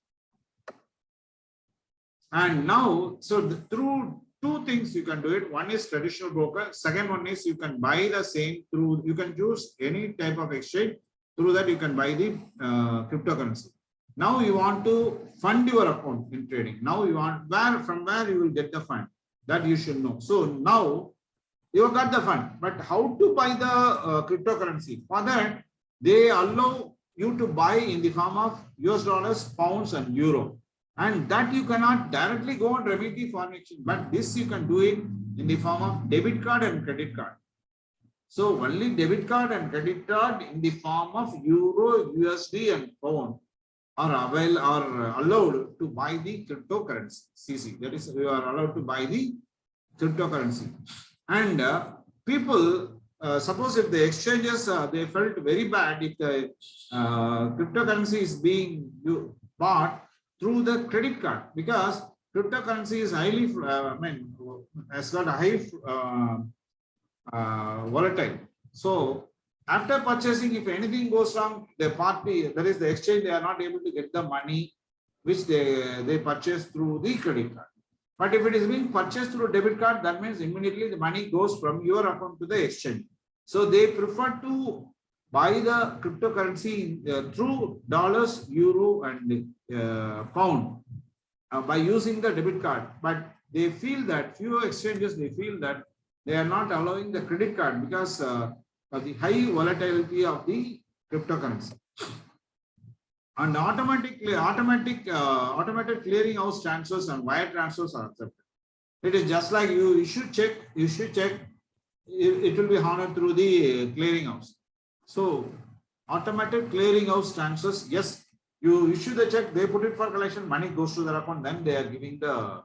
And now, so through two things you can do it. One is traditional broker. Second one is you can buy the same through, you can choose any type of exchange. Through that you can buy the cryptocurrency. Now you want to fund your account in trading. Now you want from where you will get the fund, that you should know. So now you have got the fund, but how to buy the cryptocurrency? For that, they allow you to buy in the form of US dollars, pounds, and euro. And that you cannot directly go on remedy foreign exchange, but this you can do it in the form of debit card and credit card. So only debit card and credit card in the form of euro, USD, and pound are allowed to buy the cryptocurrency. CC, that is, you are allowed to buy the cryptocurrency. And people, suppose if the exchanges they felt very bad if the cryptocurrency is being bought through the credit card, because cryptocurrency is highly has got a high volatile. So after purchasing, if anything goes wrong, the party, that is the exchange, they are not able to get the money which they purchase through the credit card. But if it is being purchased through a debit card, that means immediately the money goes from your account to the exchange. So they prefer to buy the cryptocurrency through dollars, euro, and pound by using the debit card. But they feel that few exchanges, they feel that they are not allowing the credit card because of the high volatility of the cryptocurrency. And automated clearing house transfers and wire transfers are accepted. It is just like you should check, it will be honored through the clearing house. So automated clearing house transfers, yes, you issue the check, they put it for collection, money goes to their account, then they are giving the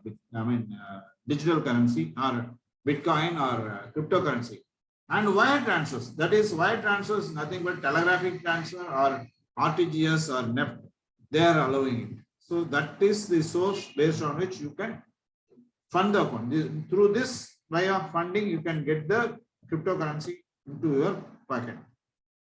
digital currency or Bitcoin or cryptocurrency. And wire transfers, that is, wire transfers nothing but telegraphic transfer or RTGS or NEFT, they are allowing it. So that is the source based on which you can fund the account. Through this way of funding, you can get the cryptocurrency into your pocket.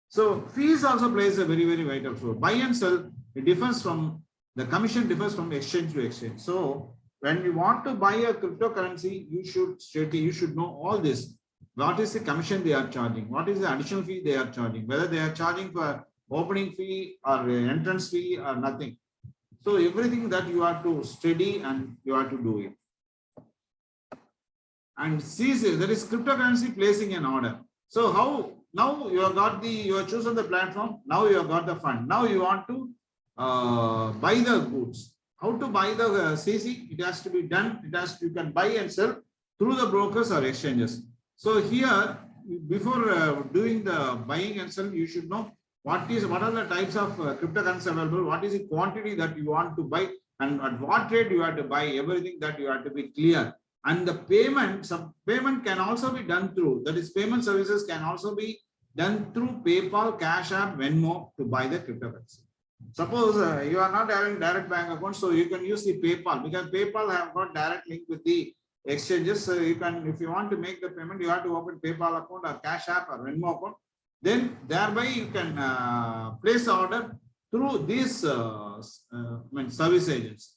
So fees also plays a very, very vital role. Buy and sell, it differs from, the commission differs from exchange to exchange. So when you want to buy a cryptocurrency, you should know all this. What is the commission they are charging? What is the additional fee they are charging? Whether they are charging for opening fee or entrance fee or nothing. So everything that you have to study and you have to do it. And see, there is cryptocurrency placing an order. So how now you have got you have chosen the platform, now you have got the fund. Now you want to buy the goods. How to buy the CC? It has to be done. You can buy and sell through the brokers or exchanges. So here, before doing the buying and selling, you should know what are the types of cryptocurrency available, what is the quantity that you want to buy, and at what rate you have to buy. Everything that you have to be clear. And the payment can also be done through, that is, payment services can also be done through PayPal, Cash App, Venmo to buy the cryptocurrency. Suppose you are not having direct bank account, so you can use the PayPal, because PayPal have got direct link with the exchanges. So you can, if you want to make the payment, you have to open PayPal account or Cash App or Venmo account. Then thereby you can place the order through these service agents.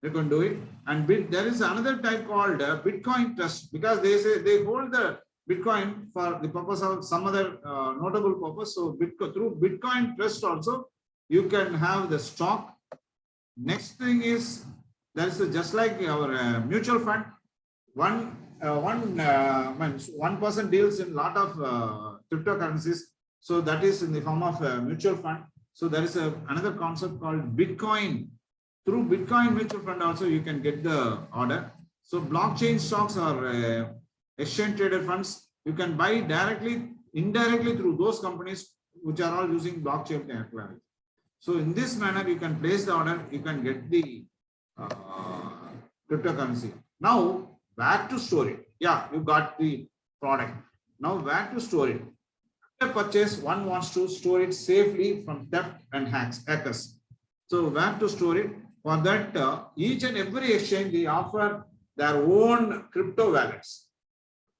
You can do it. And there is another type called Bitcoin Trust, because they say they hold the Bitcoin for the purpose of some other notable purpose. So through Bitcoin Trust also you can have the stock. Next thing is, there is just like our mutual fund. One person deals in lot of cryptocurrencies. So that is in the form of mutual fund. So there is another concept called Bitcoin. Through Bitcoin mutual fund also you can get the order. So blockchain stocks or exchange traded funds, you can buy directly, indirectly through those companies which are all using blockchain technology. So in this manner you can place the order, you can get the cryptocurrency. Now where to store it? Yeah, you got the product. Now where to store it? After purchase, one wants to store it safely from theft and hackers. So where to store it? For that, each and every exchange, they offer their own crypto wallets.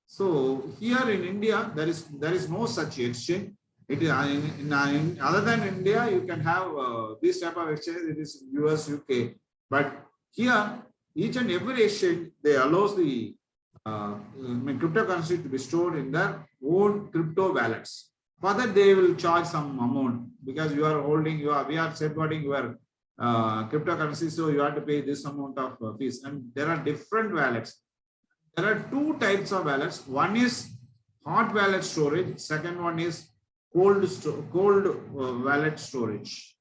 So here in India, there is no such exchange. It is other than India, you can have this type of exchange. It is US, UK, but here each and every exchange, they allows the cryptocurrency to be stored in their own crypto wallets. For that, they will charge some amount, because you are holding, we are safeguarding your cryptocurrency, so you have to pay this amount of fees. And there are different wallets. There are two types of wallets. One is hot wallet storage. Second one is cold wallet storage.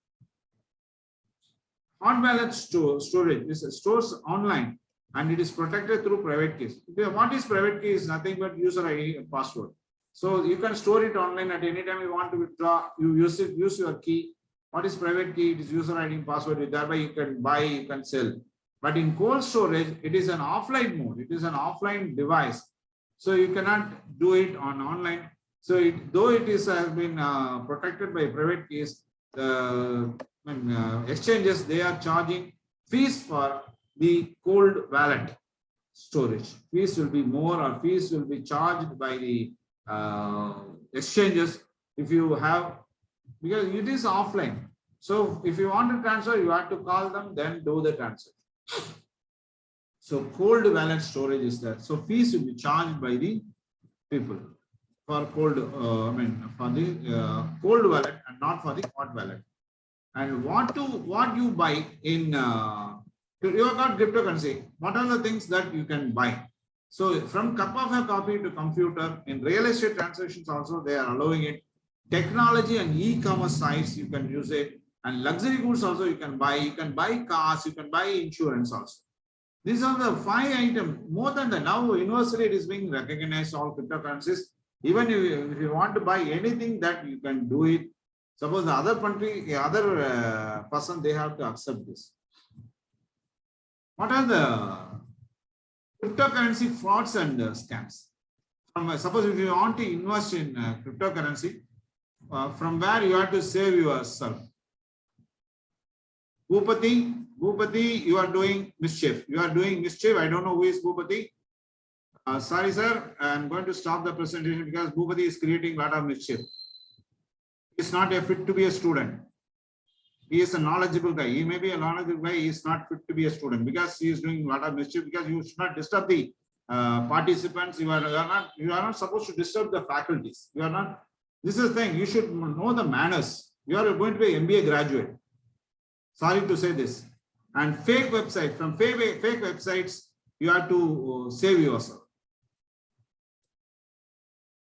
Hot wallet storage is stores online and it is protected through private keys. What is private key? Is nothing but user ID and password. So you can store it online at any time you want to withdraw. You use your key. What is private key? It is user ID and password. Thereby you can buy, you can sell. But in cold storage, it is an offline mode. It is an offline device. So you cannot do it on online. So though it has been protected by private keys, exchanges, they are charging fees for the cold wallet storage. Fees will be more, or fees will be charged by the exchanges if you have, because it is offline. So if you want to transfer, you have to call them, then do the transfer. So cold wallet storage is there. So fees will be charged by the people for cold, for the cold wallet and not for the hot wallet. And what you buy in you have got cryptocurrency. What are the things that you can buy? So from cup of a coffee to computer, in real estate transactions also they are allowing it. Technology and e-commerce sites you can use it, and luxury goods also you can buy. You can buy cars, you can buy insurance also. These are the 5 items. More than that, now universally it is being recognized, all cryptocurrencies. Even if you want to buy anything, that you can do it. Suppose the other country, the other person, they have to accept this. What are the cryptocurrency frauds and scams? Suppose if you want to invest in cryptocurrency, from where you have to save yourself. Bhupati, you are doing mischief. You are doing mischief. I don't know who is Bhupati. Sorry, sir. I'm going to stop the presentation because Bhupati is creating a lot of mischief. He's not fit to be a student. He is a knowledgeable guy. He may be a knowledgeable guy. He is not fit to be a student because he is doing a lot of mischief. Because you should not disturb the participants. You are not supposed to disturb the faculties. You are not. This is the thing. You should know the manners. You are going to be an MBA graduate. Sorry to say this. And fake website, from fake websites, you have to save yourself.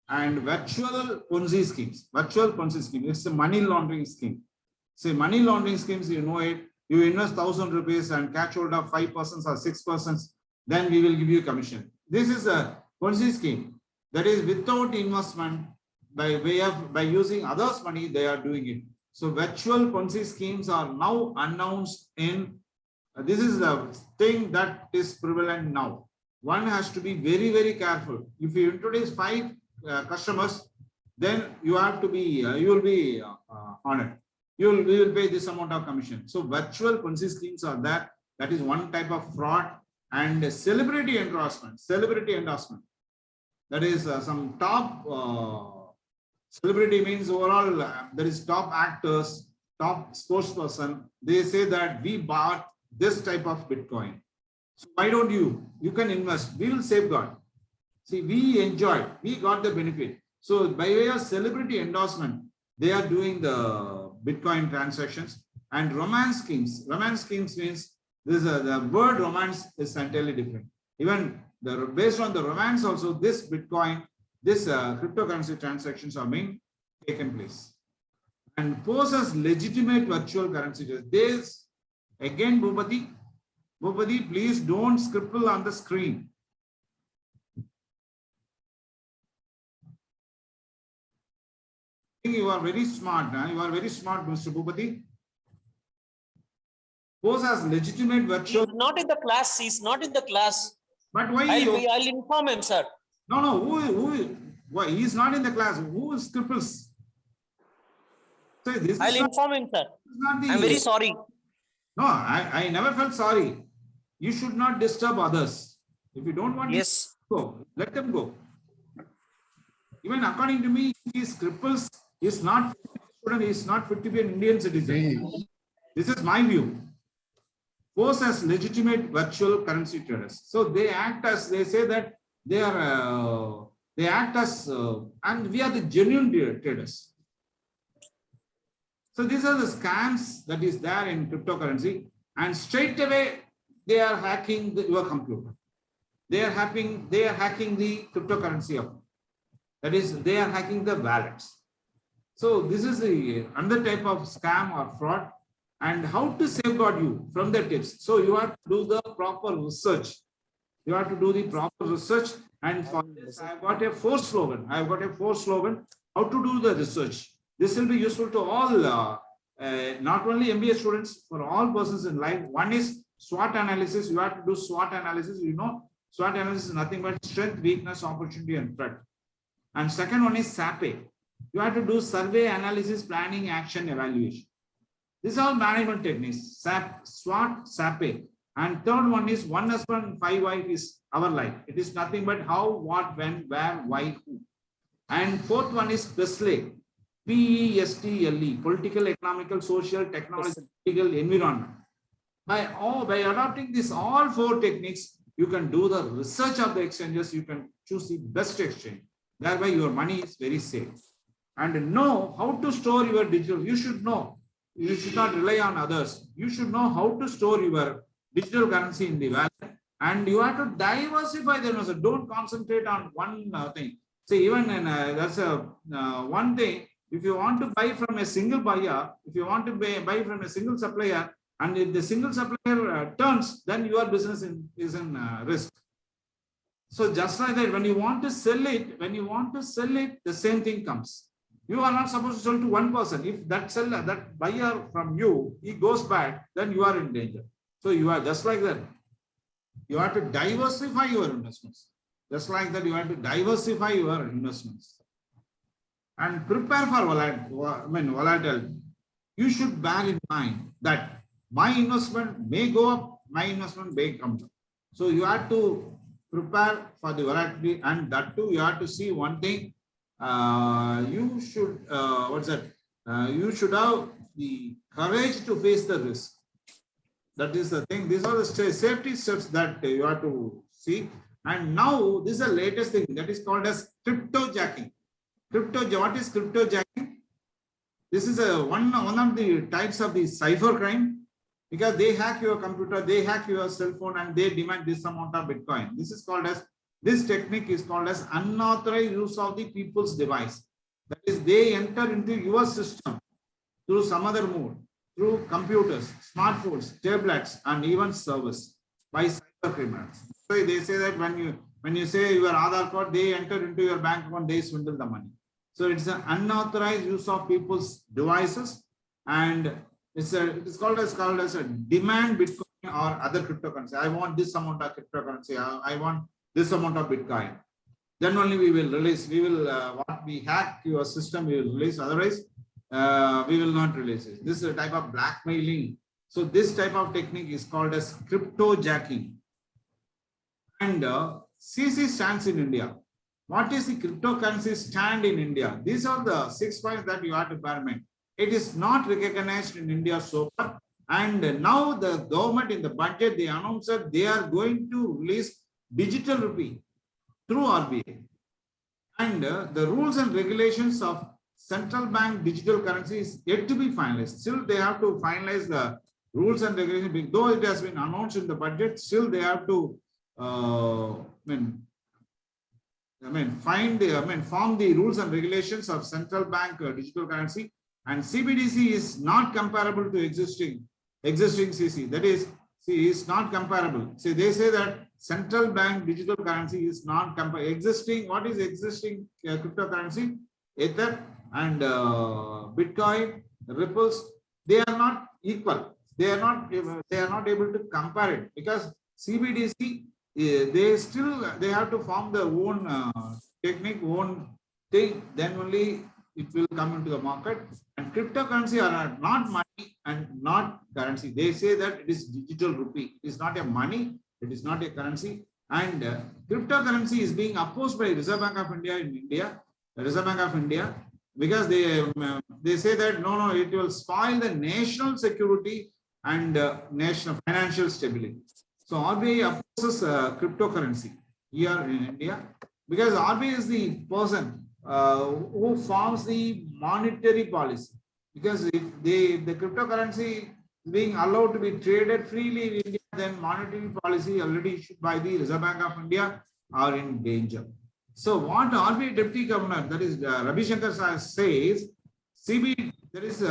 And virtual Ponzi schemes. Virtual Ponzi scheme. It's a money laundering scheme. Say money laundering schemes, you know it. You invest 1,000 rupees and catch hold of 5% or 6%, then we will give you commission. This is a Ponzi scheme that is without investment, by using others' money, they are doing it. So virtual Ponzi schemes are now announced in, this is the thing that is prevalent now. One has to be very, very careful. If you introduce 5 customers, then you have to be, you will be honored. You will pay this amount of commission. So virtual Ponzi schemes are there. That is one type of fraud. And celebrity endorsement. Celebrity endorsement. That is some top celebrity means overall there is top actors, top sportsperson. They say that we bought this type of Bitcoin. So why don't you? You can invest. We will safeguard. See, we enjoyed. We got the benefit. So by way of celebrity endorsement, they are doing the Bitcoin transactions. And romance schemes. Romance schemes means this the word romance is entirely different. Even based on the romance also, this Bitcoin, this cryptocurrency transactions are being taken place. And pose as legitimate virtual currency. This again, Bhupati, please don't scribble on the screen. You are very smart. Huh? You are very smart, Mr. Bhupati. Pose as legitimate virtual. He's not in the class. He's not in the class. But why? I'll inform him, sir. No. Why he is not in the class? Who scribbles? So this I'll inform him, sir. I'm very sorry. No, I never felt sorry. You should not disturb others. If you don't want to go, let them go. Even according to me, he scribbles. He is not fit to be an Indian citizen. This is my view. Pose as legitimate virtual currency traders. So they act as, they say that they are, they act as, and we are the genuine traders. So these are the scams that is there in cryptocurrency, and straight away they are hacking your computer. They are hacking the cryptocurrency up. That is, they are hacking the wallets. So this is the another type of scam or fraud. And how to safeguard you from the tips. So you have to do the proper research. You have to do the proper research. And for this, I've got a 4 slogan. I've got a 4 slogan. How to do the research. This will be useful to all, not only MBA students, for all persons in life. One is SWOT analysis. You have to do SWOT analysis. You know, SWOT analysis is nothing but strength, weakness, opportunity, and threat. And second one is SAPE. You have to do survey, analysis, planning, action, evaluation. These are all management techniques, SWOT, SAPE. And third one is 1 husband, 5 wife is our life. It is nothing but how, what, when, where, why, who. And fourth one is PESTLE, PESTLE, political, economical, social, technological, environment. By adopting these all 4 techniques, you can do the research of the exchanges. You can choose the best exchange. Thereby your money is very safe. And know how to store your digital. You should know. You should not rely on others. You should know how to store your digital currency in the wallet, and you have to diversify them. Also, don't concentrate on one thing. See, even in, that's a one thing. If you want to buy from a single buyer, if you want to buy from a single supplier, and if the single supplier turns, then your business is in risk. So just like that, when you want to sell it, the same thing comes. You are not supposed to sell to one person. If that seller, that buyer from you, he goes back, then you are in danger. So you are just like that. You have to diversify your investments. Just like that, you have to diversify your investments. And prepare for volatility. You should bear in mind that my investment may go up, my investment may come down. So you have to prepare for the volatility, and that too, you have to see one thing. You should you should have the courage to face the risk. That is the thing. These are the safety steps that you have to see. And now this is the latest thing that is called as cryptojacking. What is cryptojacking? this is one of the types of the cyber crime, because they hack your computer, they hack your cell phone, and they demand this amount of Bitcoin. This technique is called as unauthorized use of the people's device. That is, they enter into your system through some other mode, through computers, smartphones, tablets, and even servers by cyber criminals. So they say that when you say your Aadhaar card, they enter into your bank account, they swindle the money. So it's an unauthorized use of people's devices, and it is called as a demand Bitcoin or other cryptocurrency. I want this amount of cryptocurrency. I want this amount of Bitcoin. Then only we will release. We will what we hack your system, we will release. Otherwise, we will not release it. This is a type of blackmailing. So this type of technique is called as cryptojacking. And CC stands in India. What is the cryptocurrency stand in India? These are the 6 points that you have to bear in mind. It is not recognized in India so far. And now the government in the budget, they announced that they are going to release digital rupee through RBI. And the rules and regulations of central bank digital currency is yet to be finalized. Still, they have to finalize the rules and regulations. Though it has been announced in the budget, still they have to form the rules and regulations of central bank digital currency, and CBDC is not comparable to existing CC. That is, is not comparable. See, they say that central bank digital currency is not comparable. What is existing cryptocurrency? Ether and Bitcoin, Ripples, they are not equal. They are not able to compare it, because CBDC, they have to form their own technique, own thing, then only it will come into the market. And cryptocurrency are not money and not currency. They say that it is digital rupee. It is not a money, it is not a currency. And cryptocurrency is being opposed by Reserve Bank of India in India, Reserve Bank of India, because they say that no, it will spoil the national security and national financial stability. So RBI opposes cryptocurrency here in India, because RBI is the person who forms the monetary policy. Because if the cryptocurrency is being allowed to be traded freely in India, then monetary policy already issued by the Reserve Bank of India are in danger. So what RBI Deputy Governor, that is Ravi Shankar says, there is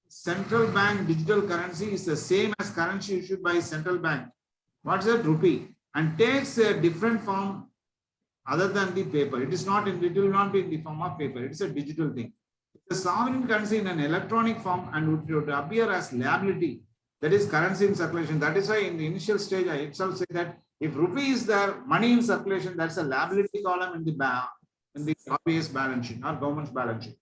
central bank digital currency is the same as currency issued by central bank. What's that? Rupee, and takes a different form other than the paper. It will not be in the form of paper. It's a digital thing. It's a sovereign currency in an electronic form and would appear as liability. That is currency in circulation. That is why in the initial stage, I itself say that if rupee is there, money in circulation, that's a liability column in the RBI's balance sheet or government's balance sheet.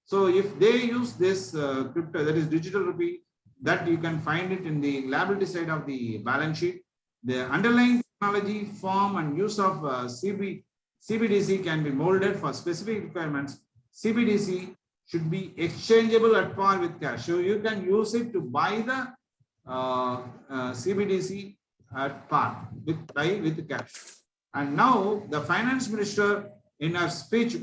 So if they use this crypto, that is digital rupee, that you can find it in the liability side of the balance sheet. The underlying technology, form, and use of CBDC can be molded for specific requirements. CBDC should be exchangeable at par with cash. So you can use it to buy the CBDC at par with cash. And now the finance minister, in her speech,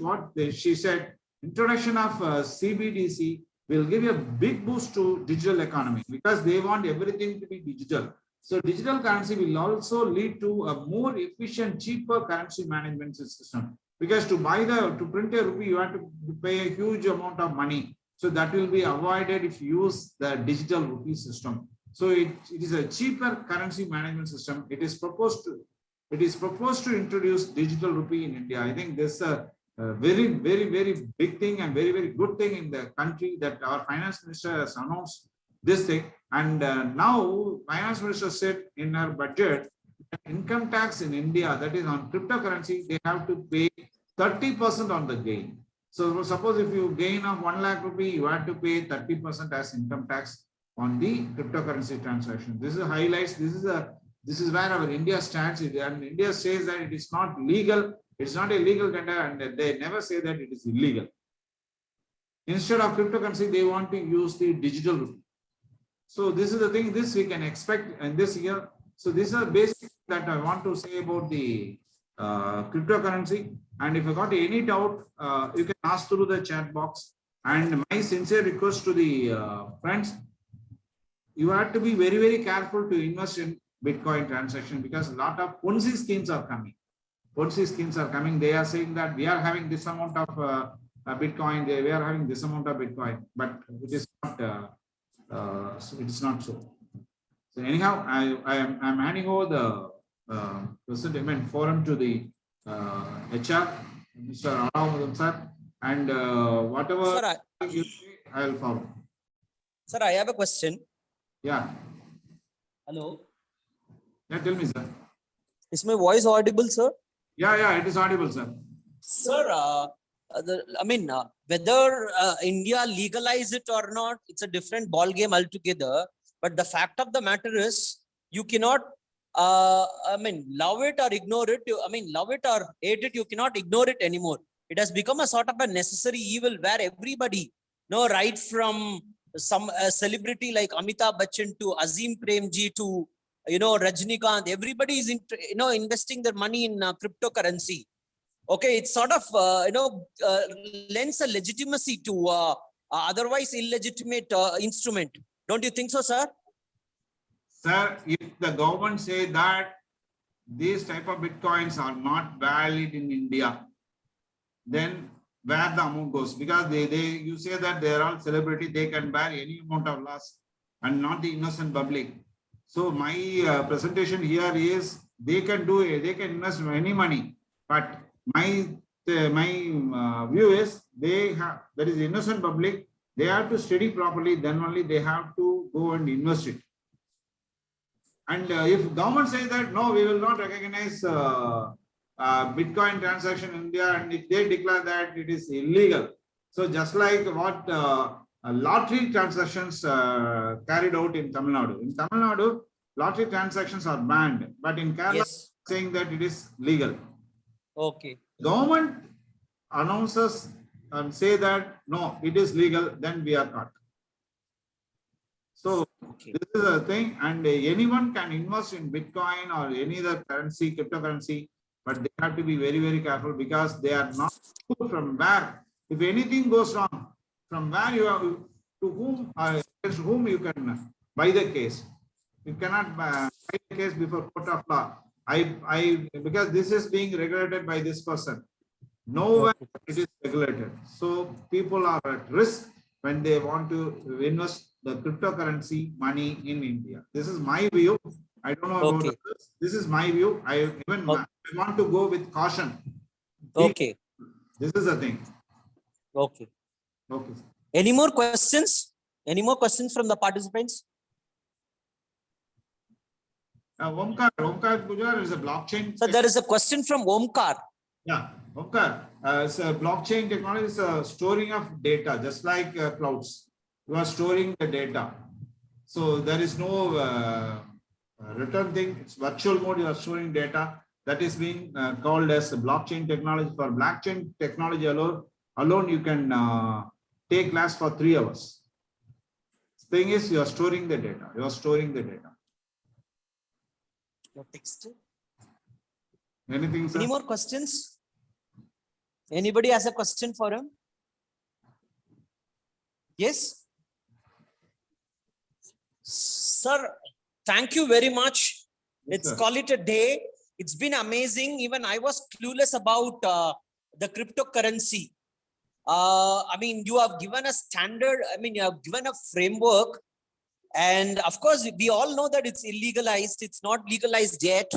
she said, introduction of CBDC will give a big boost to digital economy, because they want everything to be digital. So digital currency will also lead to a more efficient, cheaper currency management system. Because to print a rupee, you have to pay a huge amount of money. So that will be avoided if you use the digital rupee system. So it is a cheaper currency management system. It is proposed to introduce digital rupee in India. I think this is a very, very, very big thing and very, very good thing in the country, that our finance minister has announced this thing. And now finance minister said in her budget, income tax in India, that is on cryptocurrency, they have to pay 30% on the gain. So suppose if you gain of 1 lakh rupee, you have to pay 30% as income tax on the cryptocurrency transaction. This is highlights. This is where our India stands. And India says that it is not legal. It's not a legal tender, and they never say that it is illegal. Instead of cryptocurrency, they want to use the digital rupee. So this is the thing, this we can expect in this year. So these are basic that I want to say about the cryptocurrency. And if you got any doubt, you can ask through the chat box. And my sincere request to the friends, you have to be very, very careful to invest in Bitcoin transaction, because a lot of Ponzi schemes are coming. Ponzi schemes are coming. They are saying that we are having this amount of Bitcoin. We are having this amount of Bitcoin, but it is not. It is not so. So anyhow, I'm handing over the forum to the HR, Mr. Ravindran sir, and whatever Sir, you say, I will follow. Sir, I have a question. Yeah. Hello. Yeah, tell me, sir. Is my voice audible, sir? Yeah, it is audible, sir. Sir, whether India legalize it or not, it's a different ball game altogether. But the fact of the matter is, you cannot, love it or ignore it. Love it or hate it, you cannot ignore it anymore. It has become a sort of a necessary evil where everybody, right from some celebrity like Amitabh Bachchan to Azim Premji to, Rajnikant, everybody is, investing their money in cryptocurrency. Okay, it's sort of, lends a legitimacy to otherwise illegitimate instrument. Don't you think so, sir? Sir, if the government say that these type of Bitcoins are not valid in India, then where the amount goes? Because you say that they are all celebrity, they can bear any amount of loss and not the innocent public. So my presentation here is they can invest any money, but my view is there is innocent public, they have to study properly, then only they have to go and invest it. And if government says that no, we will not recognize Bitcoin transaction in India, and if they declare that it is illegal, so just like what lottery transactions carried out in Tamil Nadu. In Tamil Nadu, lottery transactions are banned, but in Kerala, yes, saying that it is legal. Okay. Government announces and say that no, it is legal, then we are caught. So Okay. this is a thing, and anyone can invest in Bitcoin or any other currency, cryptocurrency, but they have to be very, very careful, because they are not from where, if anything goes wrong, from where you are, to whom you can buy the case. You cannot buy the case before court of law. Because this is being regulated by this person. Nowhere it is regulated. So people are at risk when they want to invest the cryptocurrency money in India. This is my view. I don't know about others. This is my view. I want to go with caution. Okay. This is the thing. Okay. Okay. Any more questions? Any more questions from the participants? Omkar Pujar is a blockchain. So there is a question from Omkar. Yeah, Omkar. So blockchain technology is storing of data, just like clouds. You are storing the data. So there is no return thing. It's virtual mode. You are storing data. That is being called as blockchain technology. For blockchain technology alone you can take class for 3 hours. The thing is, you are storing the data. You are storing the data. Your text. Anything, sir? Any more questions? Anybody has a question for him? Yes. Sir, thank you very much. Yes, Let's sir. call it a day. It's been amazing. Even I was clueless about the cryptocurrency. You have given a standard, you have given a framework. And of course, we all know that it's illegalized. It's not legalized yet.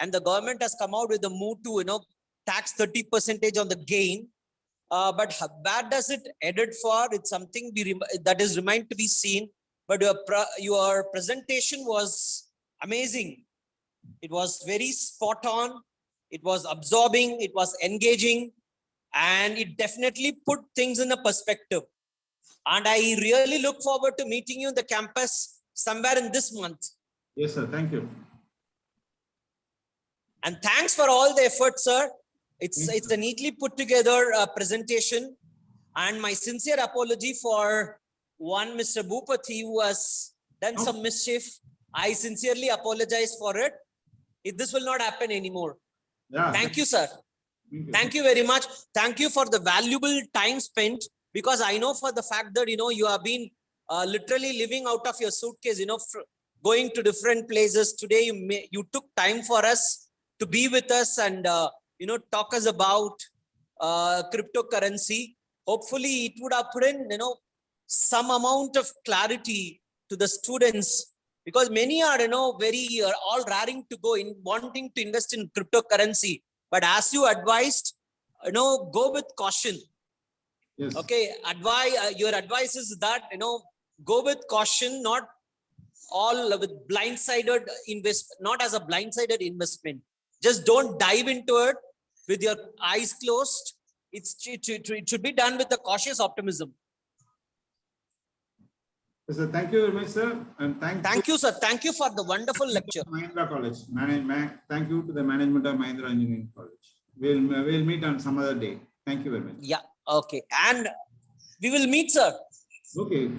And the government has come out with a move to, tax 30% on the gain. But where does it headed for? It's something that is remained to be seen. But your presentation was amazing. It was very spot on. It was absorbing. It was engaging. And it definitely put things in a perspective. And I really look forward to meeting you in the campus somewhere in this month. Yes, sir. Thank you. And thanks for all the effort, sir. It's a neatly put together presentation. And my sincere apology for one Mr. Bhupati who has done some mischief. I sincerely apologize for it. This will not happen anymore. Yeah. Thank you, sir. Thank you very much. Thank you for the valuable time spent, because I know for the fact that, you have been literally living out of your suitcase, going to different places. Today, you took time for us to be with us and, talk us about cryptocurrency. Hopefully it would have put in, some amount of clarity to the students, because many are, very all raring to go in wanting to invest in cryptocurrency. But as you advised, go with caution. Yes. Okay, your advice is that, go with caution, not all with blindsided not as a blindsided investment. Just don't dive into it with your eyes closed. It should be done with a cautious optimism. Yes, sir. Thank you very much, sir. And Thank you, sir. Thank you for the wonderful lecture. Mahindra College. Thank you to the management of Mahindra Engineering College. We'll meet on some other day. Thank you very much. Yeah. Okay. And we will meet, sir. Okay.